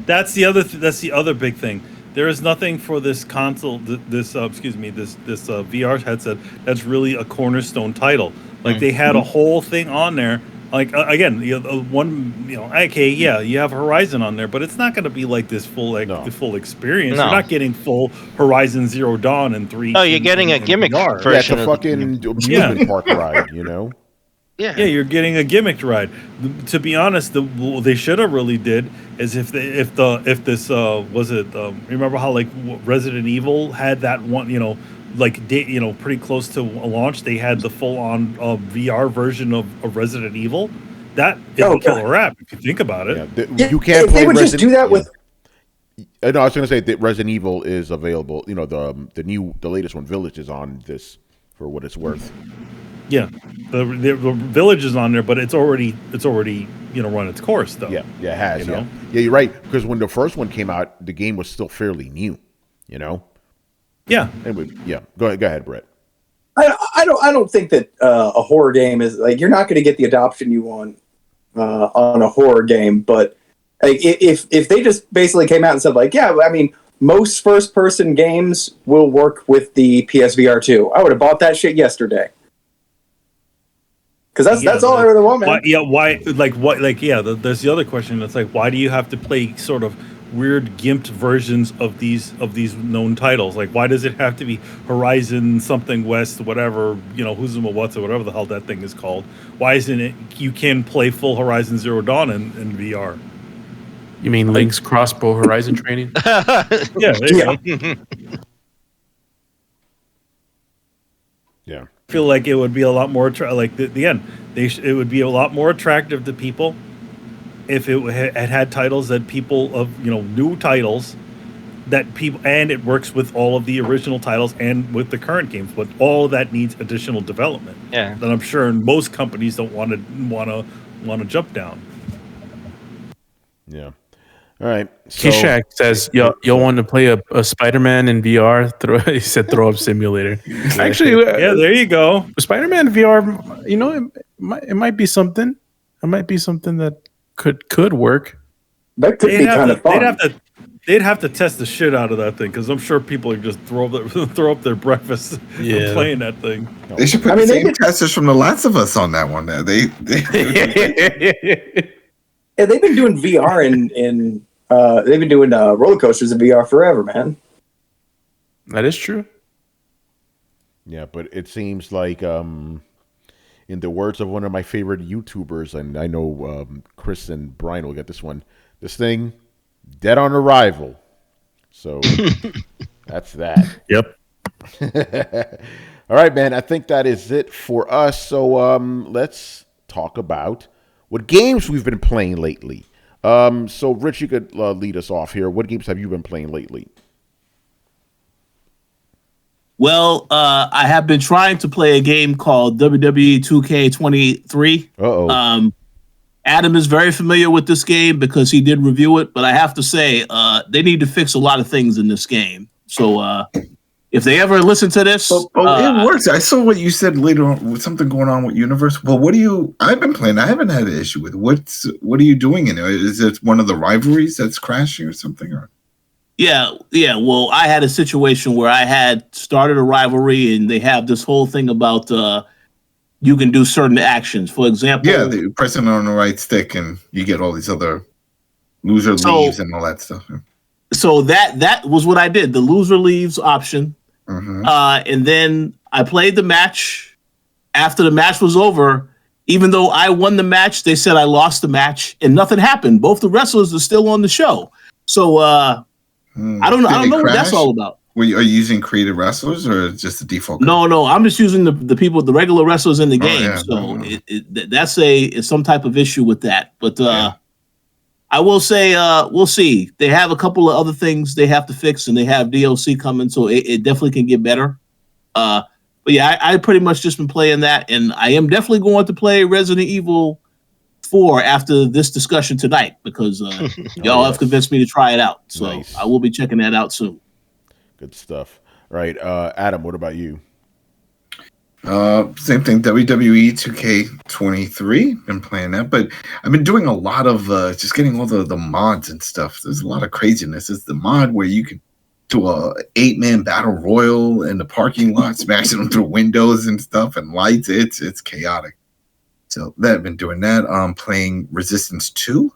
That's the other big thing. There is nothing for this console, this VR headset that's really a cornerstone title. Like they had a whole thing on there. Like again, you have Horizon on there, but it's not going to be like this the full experience. No. You're not getting full Horizon Zero Dawn in 3. No, you're getting a gimmick version. Yeah, it's a fucking amusement park ride, Yeah, you're getting a gimmicked ride. To be honest, what they should have really did is remember how like Resident Evil had that one, pretty close to a launch, they had the full on VR version of Resident Evil. That is a killer app if you think about it. Yeah, you can't play. They would just do that with. No, I was going to say that Resident Evil is available. The latest one, Village, is on this for what it's worth. Yeah, the Village is on there, but it's already run its course though. Yeah, it has. Yeah, you're right, because when the first one came out, the game was still fairly new. Yeah. Anyway, Go ahead, Brett. I don't think that a horror game is like, you're not going to get the adoption you want on a horror game, but like, if they just basically came out and said like, yeah, I mean, most first person games will work with the PSVR 2. I would have bought that shit yesterday. Because that's all I really want, man. There's the other question. That's like, why do you have to play sort of weird gimped versions of these known titles? Like, why does it have to be Horizon something West, whatever, Huzuma What's or whatever the hell that thing is called? Why isn't it you can play full Horizon Zero Dawn in VR? You mean Link's crossbow Horizon training? Yeah, there you go. Yeah. I feel like it would be a lot more it would be a lot more attractive to people if it had titles that people of new titles that people, and it works with all of the original titles and with the current games, but all of that needs additional development. Yeah, that I'm sure most companies don't want to jump down. Yeah. All right. So, Kishak says, y'all want to play a Spider-Man in VR? He said throw up simulator. Actually, Yeah, there you go. Spider-Man VR, it might be something. It might be something that could work. That could be kind of fun. They'd have to test the shit out of that thing because I'm sure people are just throw up their breakfast playing that thing. They should put the same testers from The Last of Us on that one. There, Yeah, they've been doing VR in they've been doing roller coasters in VR forever, man. That is true. Yeah, but it seems like, in the words of one of my favorite YouTubers, and I know Chris and Brian will get this one, this thing, dead on arrival. So that's that. Yep. All right, man. I think that is it for us. So let's talk about what games we've been playing lately. So, Rich, you could lead us off here. What games have you been playing lately? Well, I have been trying to play a game called WWE 2K23. Uh-oh. Adam is very familiar with this game because he did review it, but I have to say, they need to fix a lot of things in this game. So, if they ever listen to this, it works. I saw what you said later on with something going on with Universe. Well, I've been playing. I haven't had an issue with what are you doing in it? Is it one of the rivalries that's crashing or something? Or yeah. Well, I had a situation where I had started a rivalry, and they have this whole thing about you can do certain actions. For example, they're pressing on the right stick, and you get all these other loser leaves and all that stuff. So that was what I did. The loser leaves option. Mm-hmm. And then I played the match. After the match was over, even though I won the match, they said I lost the match, and nothing happened. Both the wrestlers are still on the show. So I don't know what that's all about. Are you using creative wrestlers or just the default? No. I'm just using the people, the regular wrestlers in the game. It's some type of issue with that. But I will say, we'll see. They have a couple of other things they have to fix, and they have DLC coming, so it definitely can get better. But yeah, I pretty much just been playing that, and I am definitely going to play Resident Evil 4 after this discussion tonight because y'all have convinced me to try it out. So nice. I will be checking that out soon. Good stuff. All right, Adam, what about you? Same thing, WWE 2K23, been playing that, but I've been doing a lot of just getting all the mods and stuff. There's a lot of craziness. It's the mod where you can do a 8-man battle royal in the parking lot, smashing them through windows and stuff and lights. It's chaotic. So I've been doing that. Playing Resistance 2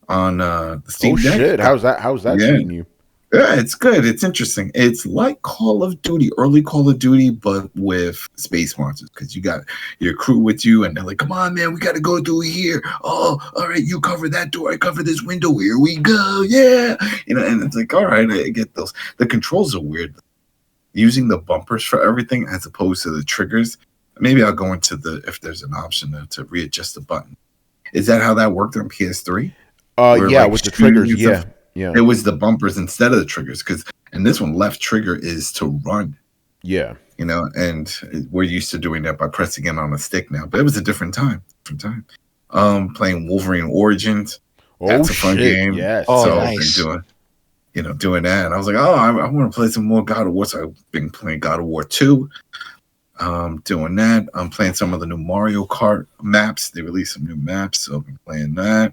on the Steam Deck. Shit, how's that treating you? Yeah, it's good. It's interesting. It's like Call of Duty, early Call of Duty, but with space monsters because you got your crew with you, and they're like, "Come on, man, we got to go through here. Oh, all right, you cover that door, I cover this window. Here we go, yeah." And it's like, all right, I get those. The controls are weird. Using the bumpers for everything as opposed to the triggers. Maybe I'll go into if there's an option to readjust the button. Is that how that worked on PS3? Yeah, with the triggers, yeah. Yeah, it was the bumpers instead of the triggers because in this one, left trigger is to run. Yeah, and we're used to doing that by pressing it on a stick now. But it was a different time. Playing Wolverine Origins. That's a fun game. Yes. So nice. I've been doing that, and I was like, I want to play some more God of War. So I've been playing God of War 2. Doing that. I'm playing some of the new Mario Kart maps. They released some new maps, so I've been playing that.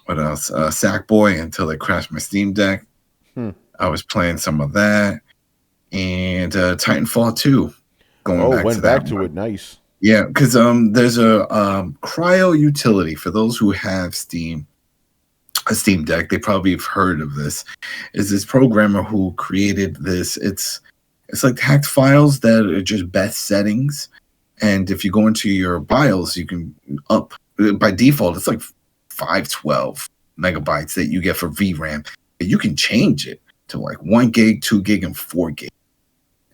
What else? Sackboy until they crashed my Steam Deck. I was playing some of that. And Titanfall 2. Went back to it. Nice. Yeah, because there's a cryo utility for those who have a Steam Deck. They probably have heard of this. Is this programmer who created this? It's like hacked files that are just best settings. And if you go into your BIOS, you can by default, it's like 512 megabytes that you get for VRAM. But you can change it to like 1 gig, 2 gig, and 4 gig.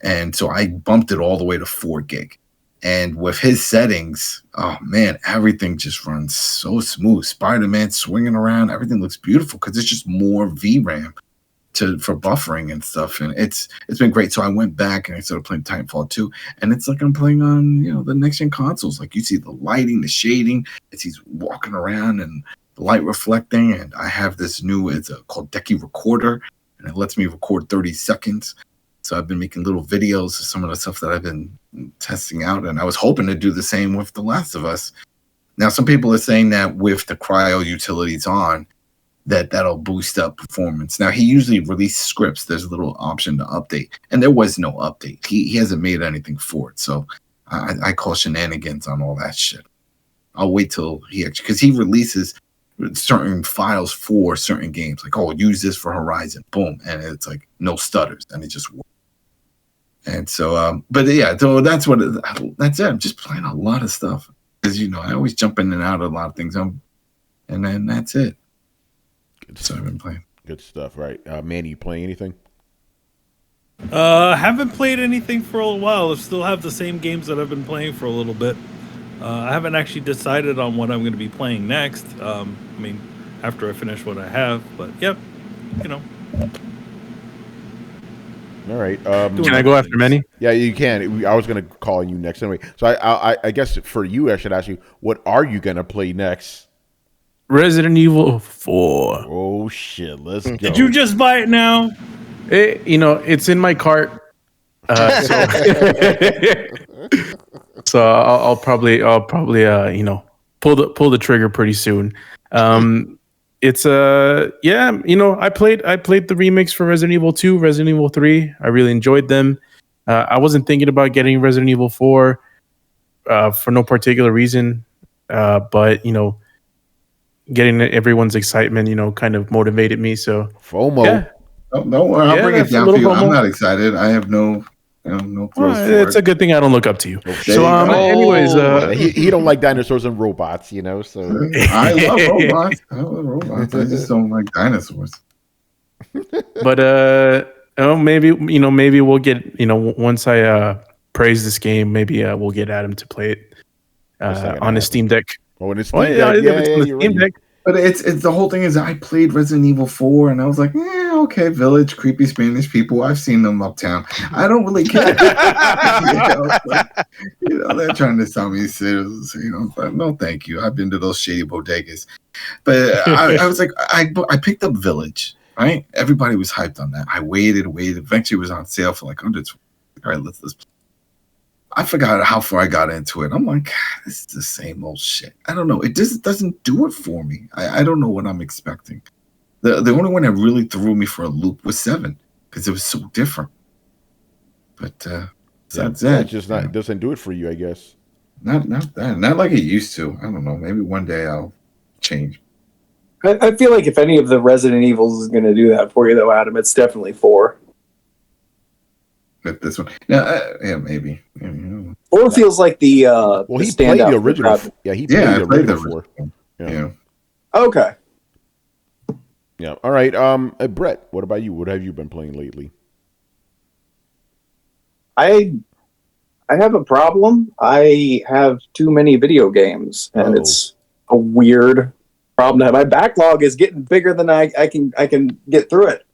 And so I bumped it all the way to 4 gig. And with his settings, oh man, everything just runs so smooth. Spider-Man swinging around, everything looks beautiful because it's just more VRAM for buffering and stuff. And it's been great. So I went back and I started playing Titanfall 2, and it's like I'm playing on the next gen consoles. Like you see the lighting, the shading, as he's walking around, and the light reflecting, and I have this new, called Decky Recorder, and it lets me record 30 seconds. So I've been making little videos of some of the stuff that I've been testing out, and I was hoping to do the same with The Last of Us. Now, some people are saying that with the cryo utilities on, that'll boost up performance. Now, he usually releases scripts. There's a little option to update, and there was no update. He hasn't made anything for it, so I call shenanigans on all that shit. I'll wait till because he releases certain files for certain games, like, oh, use this for Horizon, boom, and it's like no stutters, and it just works. And so, but yeah, so that's it. I'm just playing a lot of stuff because I always jump in and out of a lot of things. And then that's it. So I've been playing. Good stuff, right? Manny, you playing anything? Haven't played anything for a while. I still have the same games that I've been playing for a little bit. I haven't actually decided on what I'm going to be playing next. I mean, after I finish what I have, but yep, All right. Can I go after Manny? Yeah, you can. I was going to call you next anyway. So I guess for you, I should ask you, what are you going to play next? Resident Evil 4. Oh shit! Let's go. Did you just buy it now? It's in my cart. So I'll probably pull the trigger pretty soon. It's I played the remakes for Resident Evil 2, Resident Evil 3. I really enjoyed them. I wasn't thinking about getting Resident Evil 4 for no particular reason, but getting everyone's excitement, kind of motivated me. So FOMO. Yeah. Don't worry, I'll bring it down for you. FOMO. I'm not excited. I have no throws for it's a good thing I don't look up to you. Okay. So, anyways, he don't like dinosaurs and robots, So I love robots. I just don't like dinosaurs. But maybe we'll get once I praise this game, maybe we'll get Adam to play it on his Steam Deck. Oh, and it's Steam Deck. But it's the whole thing is I played Resident Evil 4 and I was like, okay, village, creepy Spanish people. I've seen them uptown. I don't really care. They're trying to sell me sales, but no, thank you. I've been to those shady bodegas. But I was like, I picked up Village, right? Everybody was hyped on that. I waited. Eventually it was on sale for like under $20. All right, let's I forgot how far I got into it. I'm like, this is the same old shit. I don't know. It just doesn't do it for me. I don't know what I'm expecting. The only one that really threw me for a loop was 7 because it was so different. But that's it. Just not. It doesn't do it for you, I guess. Not that. Not like it used to. I don't know. Maybe one day I'll change. I feel like if any of the Resident Evils is going to do that for you, though, Adam, it's definitely 4. With this one, maybe. 4 feels like the he the played the standout original. Yeah, he played the original 4. Yeah. Okay. Yeah. All right. Brett, what about you? What have you been playing lately? I have a problem. I have too many video games, and it's a weird problem to have. My backlog is getting bigger than I can get through it.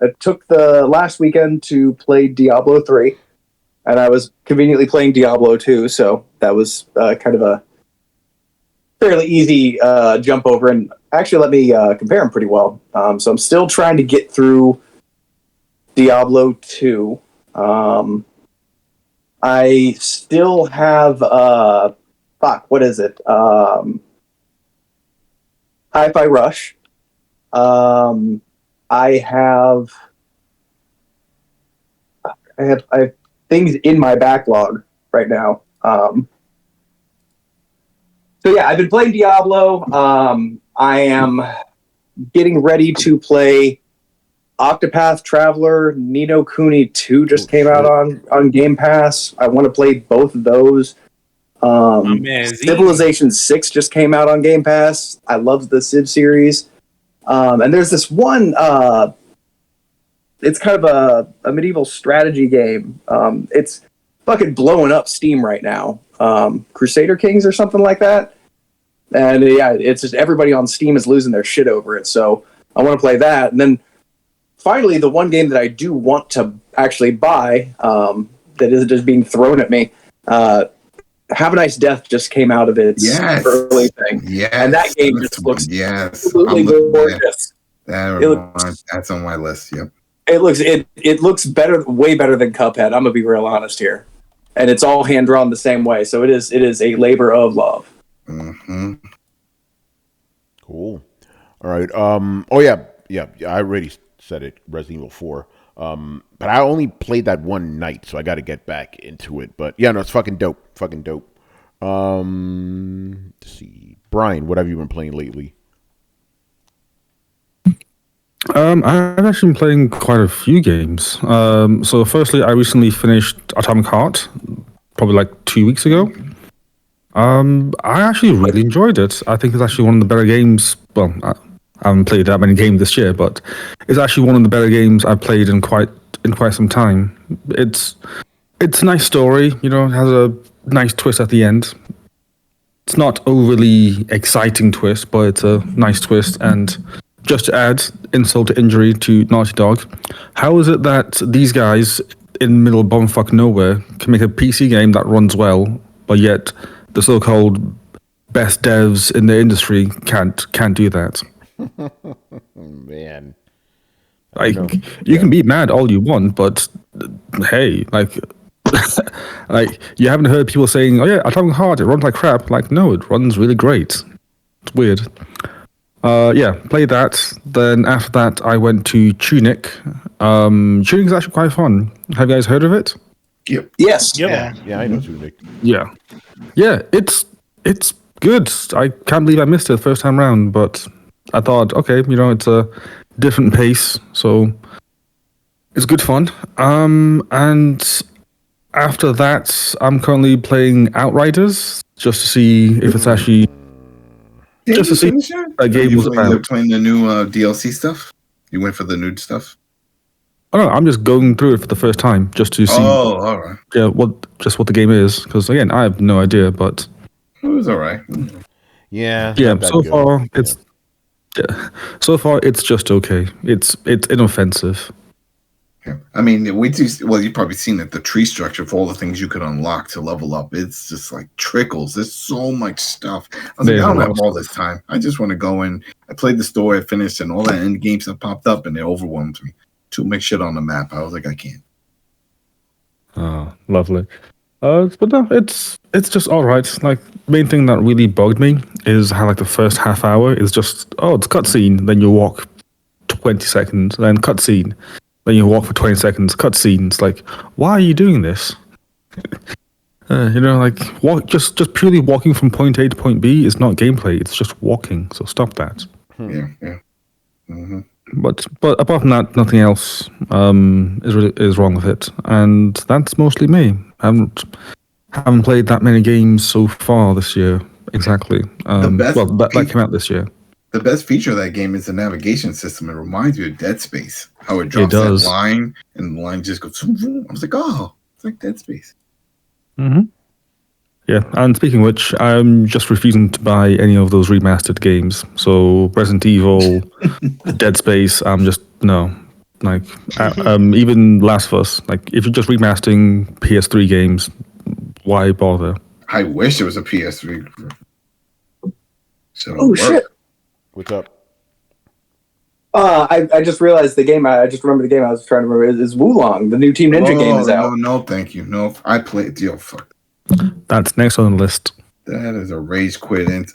I took the last weekend to play Diablo 3, and I was conveniently playing Diablo 2, so that was kind of a fairly easy jump over, and actually let me compare them pretty well. So I'm still trying to get through Diablo 2. I still have, what is it? Hi-Fi Rush. I have things in my backlog right now. So yeah, I've been playing Diablo. I am getting ready to play Octopath Traveler. Ni no Kuni 2 just came out on Game Pass. I want to play both of those. Civilization 6 just came out on Game Pass. I love the Civ series. And there's this one, it's kind of a medieval strategy game. It's fucking blowing up Steam right now. Crusader Kings or something like that. And yeah, it's just everybody on Steam is losing their shit over it. So I want to play that. And then finally, the one game that I do want to actually buy, that isn't just being thrown at me, Have a Nice Death just came out of its early thing. Yes. And that game just looks absolutely gorgeous. That's on my list. Yep. It looks better, way better than Cuphead. I'm gonna be real honest here, and it's all hand drawn the same way. So it is a labor of love. Mm-hmm. Cool. All right. Oh yeah. I already said it. Resident Evil 4. But I only played that one night, so I got to get back into it. But yeah, no, it's fucking dope. Fucking dope. Let's see, Brian, what have you been playing lately? I've actually been playing quite a few games. So firstly, I recently finished Atomic Heart, probably like 2 weeks ago. I actually really enjoyed it. I think it's actually one of the better games. Well, I haven't played that many games this year, but it's actually one of the better games I've played in quite some time. It's a nice story, it has a nice twist at the end. It's not overly exciting twist, but it's a nice twist. And just to add insult to injury to Naughty Dog, how is it that these guys in the middle of bumfuck nowhere can make a PC game that runs well, but yet the so-called best devs in the industry can't do that? Man, you can be mad all you want, but hey, you haven't heard people saying, "Oh yeah, Atomic Heart, it runs like crap." No, it runs really great. It's weird. Played that. Then after that, I went to Tunic. Tunic is actually quite fun. Have you guys heard of it? Yep. Yes. Yep. Yeah, I know Tunic. Yeah, it's good. I can't believe I missed it the first time round, but I thought, okay, it's a different pace, so it's good fun. And after that, I'm currently playing Outriders just to see if it's actually just to see a game was about. You're playing the new DLC stuff. You went for the nude stuff. Oh no, I'm just going through it for the first time just to see. Oh, all right. Yeah, what the game is, because again, I have no idea, but it was all right. Yeah. So far it's just okay. It's inoffensive. Yeah. I mean, we do. Well, you've probably seen it. The tree structure for all the things you could unlock to level up. It's just like trickles. There's so much stuff. I was like, I don't have all this time. I just want to go in. I played the story, I finished, and all that end game stuff popped up, and it overwhelmed me. Too much shit on the map. I was like, I can't. Oh, lovely. But no, it's just all right. Main thing that really bugged me is how the first half hour is just it's cutscene. Then you walk 20 seconds, then cutscene. Then you walk for 20 seconds, cutscene. It's like, why are you doing this? Just purely walking from point A to point B is not gameplay. It's just walking. So stop that. Yeah. Mm-hmm. But apart from that, nothing else is wrong with it, and that's mostly me. I haven't played that many games so far this year. Exactly. That came out this year. The best feature of that game is the navigation system. It reminds me of Dead Space. How it drops that line, and the line just goes. I was like, oh, it's like Dead Space. Mm-hmm. Yeah, and speaking of which, I'm just refusing to buy any of those remastered games. So Resident Evil, Dead Space, I'm just no. Even Last of Us. If you're just remastering PS3 games, why bother? I wish it was a PS3. Shit! What's up? I just realized the game. I just remember the game I was trying to remember is Wulong. The new Team Ninja game is out. No, thank you. No, I played. Fuck. That's next on the list. That is a rage quit. Is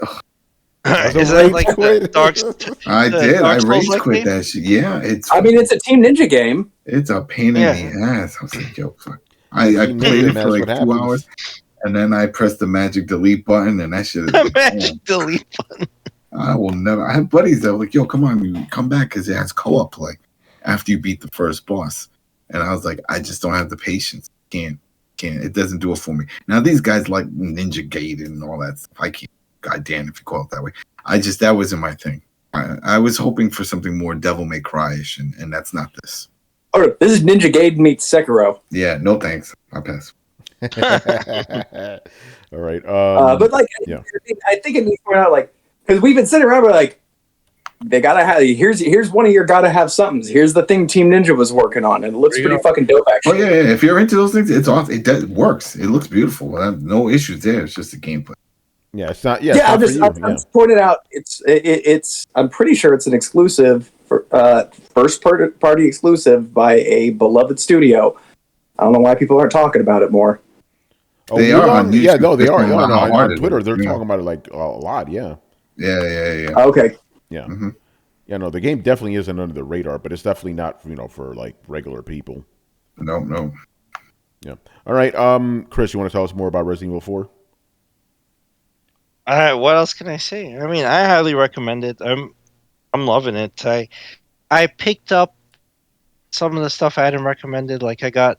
that like the Dark? I did. I rage quit that shit. Yeah, it's. I mean, it's a Team Ninja game. It's a pain in the ass. I was like, yo, fuck. I played it for like 2 hours, and then I pressed the magic delete button, and that shit is the magic delete button. I will never. I have buddies that were like, yo, come on, you come back because it has co-op play after you beat the first boss, and I was like, I just don't have the patience. Can't. It doesn't do it for me. Now these guys like Ninja Gaiden and all that stuff. I can't. God damn, if you call it that way. That wasn't my thing. I was hoping for something more Devil May Cry-ish, and that's not this. Oh, this is Ninja Gaiden meets Sekiro. Yeah, no thanks. I'll pass. All right. But I think it needs to point out, because we've been sitting around, we're like, they gotta have. Here's one of your gotta have somethings. Here's the thing Team Ninja was working on, and it looks pretty fucking dope. Actually, yeah. If you're into those things, it's awesome. It works. It looks beautiful. No issues there. It's just the gameplay. Yeah, it's not. Yeah, I'm just pointing out. It's. I'm pretty sure it's an exclusive for first party exclusive by a beloved studio. I don't know why people aren't talking about it more. They are on YouTube. Yeah, no, they are. On Twitter, they're talking about it like a lot. Yeah. Yeah. Okay. Yeah. Mm-hmm. Yeah, no, the game definitely isn't under the radar, but it's definitely not, for like regular people. No. Yeah. All right, Chris, you want to tell us more about Resident Evil 4? What else can I say? I mean, I highly recommend it. I'm loving it. I picked up some of the stuff I hadn't recommended. Like I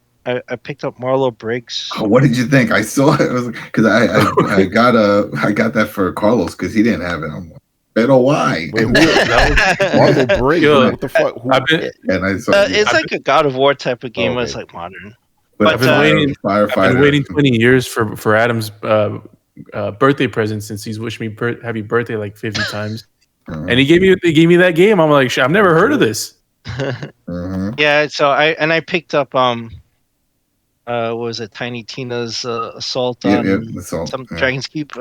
picked up Marlo Briggs. Oh, what did you think? I saw it because I got that for Carlos because he didn't have it. I'm like, better why? Wait, Marlo Briggs? What the fuck? It's like a God of War type of game. It's like modern. But I've been waiting 20 years for Adam's birthday present since he's wished me happy birthday like 50 times, and he gave me that game. I'm like, I've never heard of this. Yeah, so I picked up what was it, Tiny Tina's Assault on some Dragon's Keep.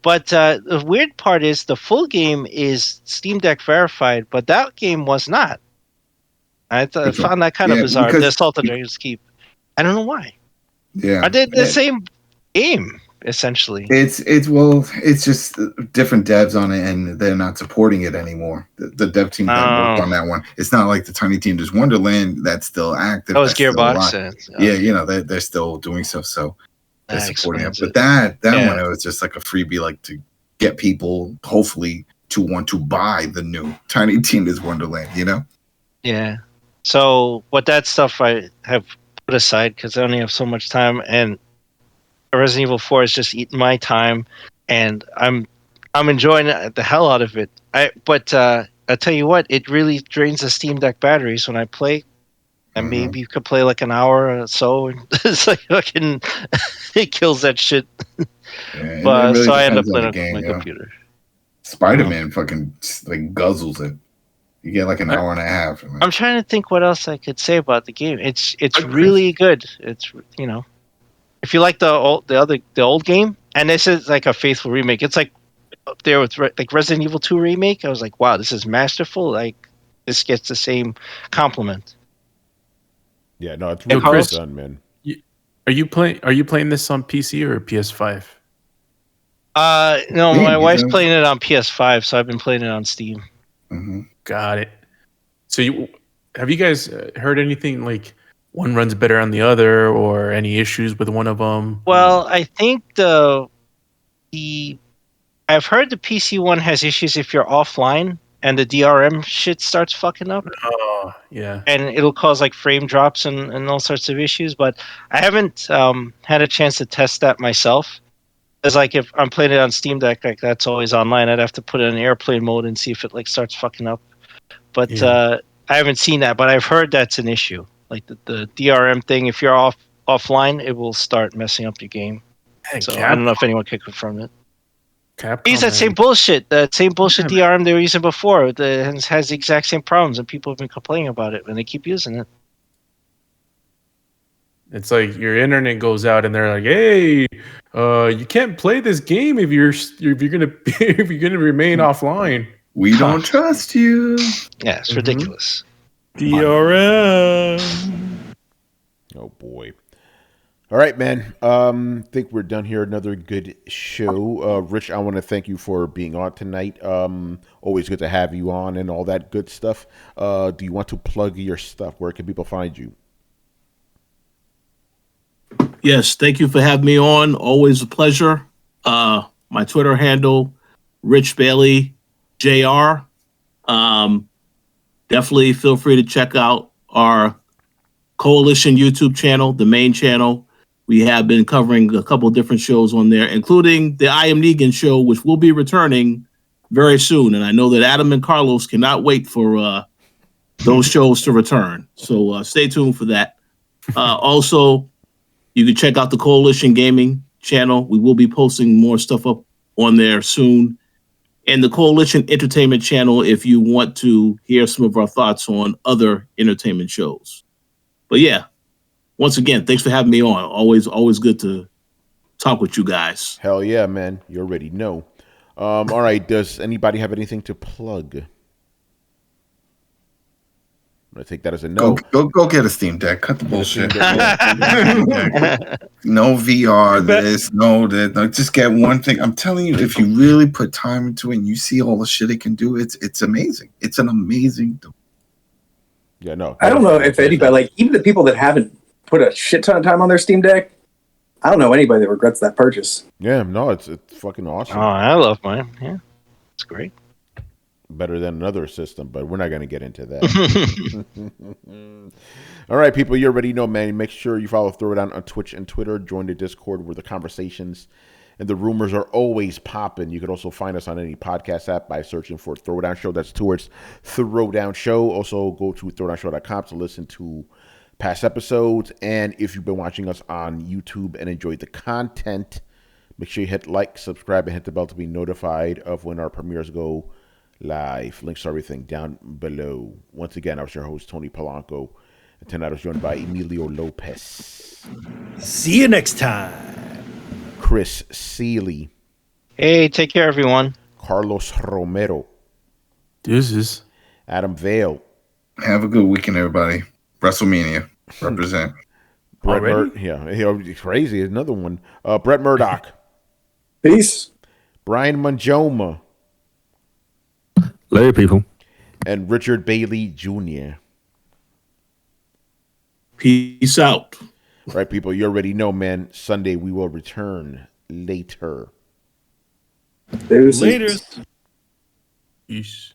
But the weird part is the full game is Steam Deck verified, but that game was not. I found that kind of bizarre. The Assault on Dragon's Keep. I don't know why. Yeah, are they the same game essentially? It's just different devs on it, and they're not supporting it anymore. The dev team that worked on that one. It's not like the Tiny Tina's Wonderland that's still active. That was Gearbox. Yeah, they're still doing stuff, so they're supporting it. But that one, it was just like a freebie, like to get people hopefully to want to buy the new Tiny Tina's Wonderland. Yeah. So, but that stuff I have put aside because I only have so much time, and Resident Evil 4 is just eating my time, and I'm enjoying the hell out of it. But I tell you what, it really drains the Steam Deck batteries when I play. And maybe you could play like an hour or so, and it's like fucking it kills that shit. Yeah, but really so I end up playing on my computer. Spider-Man fucking like guzzles it. You get like an hour and a half. I'm trying to think what else I could say about the game. It's really good. It's if you like the old game, and this is like a faithful remake. It's like up there with like Resident Evil 2 remake. I was like, wow, this is masterful. Like this gets the same compliment. Yeah, no, it's really well done, man. Are you playing this on PC or PS5? No, my wife's playing it on PS5, so I've been playing it on Steam. Mm-hmm. Got it. So have you guys heard anything like one runs better on the other, or any issues with one of them? Well, I think I've heard the PC one has issues if you're offline and the DRM shit starts fucking up. Oh, yeah. And it'll cause like frame drops and all sorts of issues. But I haven't had a chance to test that myself. Because like if I'm playing it on Steam Deck, like that's always online, I'd have to put it in airplane mode and see if it like starts fucking up. But I haven't seen that. But I've heard that's an issue. Like the DRM thing, if you're offline, it will start messing up your game. Hey, so I don't know if anyone can confirm it. Capcom, That same bullshit. That same bullshit DRM they were using before. It has the exact same problems, and people have been complaining about it, and they keep using it. It's like your internet goes out, and they're like, "Hey, you can't play this game if you're gonna remain offline. We don't trust you." Yeah, it's ridiculous. DRM. Oh boy. All right, man. I think we're done here. Another good show. Rich, I want to thank you for being on tonight. Always good to have you on and all that good stuff. Do you want to plug your stuff? Where can people find you? Yes, thank you for having me on. Always a pleasure. My Twitter handle, Rich Bailey JR. Definitely feel free to check out our Coalition YouTube channel, the main channel. We have been covering a couple of different shows on there, including the I Am Negan show, which will be returning very soon. And I know that Adam and Carlos cannot wait for those shows to return. So stay tuned for that. Also, you can check out the Coalition Gaming channel. We will be posting more stuff up on there soon. and the Coalition Entertainment channel if you want to hear some of our thoughts on other entertainment shows. But yeah, once again, thanks for having me on. Always good to talk with you guys. Hell yeah, man. You already know. All right. Does anybody have anything to plug? I'm gonna take that as a no. Go get a Steam Deck. Cut the bullshit. No VR, this, no that. No, just get one thing. I'm telling you, if you really put time into it and you see all the shit it can do, it's amazing. It's an amazing. Yeah, no. I don't know if anybody, like, even the people that haven't put a shit ton of time on their Steam Deck, I don't know anybody that regrets that purchase. Yeah, no, it's fucking awesome. Oh, I love mine. Yeah, it's great. Better than another system, but we're not going to get into that. All right, people, you already know, man. Make sure you follow Throwdown on Twitch and Twitter. Join the Discord where the conversations and the rumors are always popping. You can also find us on any podcast app by searching for Throwdown Show. That's towards Throwdown Show. Also, go to throwdownshow.com to listen to past episodes. And if you've been watching us on YouTube and enjoyed the content, make sure you hit like, subscribe, and hit the bell to be notified of when our premieres go live. Links to everything down below. Once again, I was your host, Tony Polanco. And tonight I was joined by Emilio Lopez. See you next time. Chris Seeley. Hey, take care, everyone. Carlos Romero. Deuces. Adam Vale. Have a good weekend, everybody. WrestleMania. Represent. Brett it's crazy. Another one. Brett Murdoch. Peace. Brian Manjoma. Later, people. And Richard Bailey Jr. Peace out. All right, people, you already know, man. Sunday we will return later. Deuces. Laters. Peace.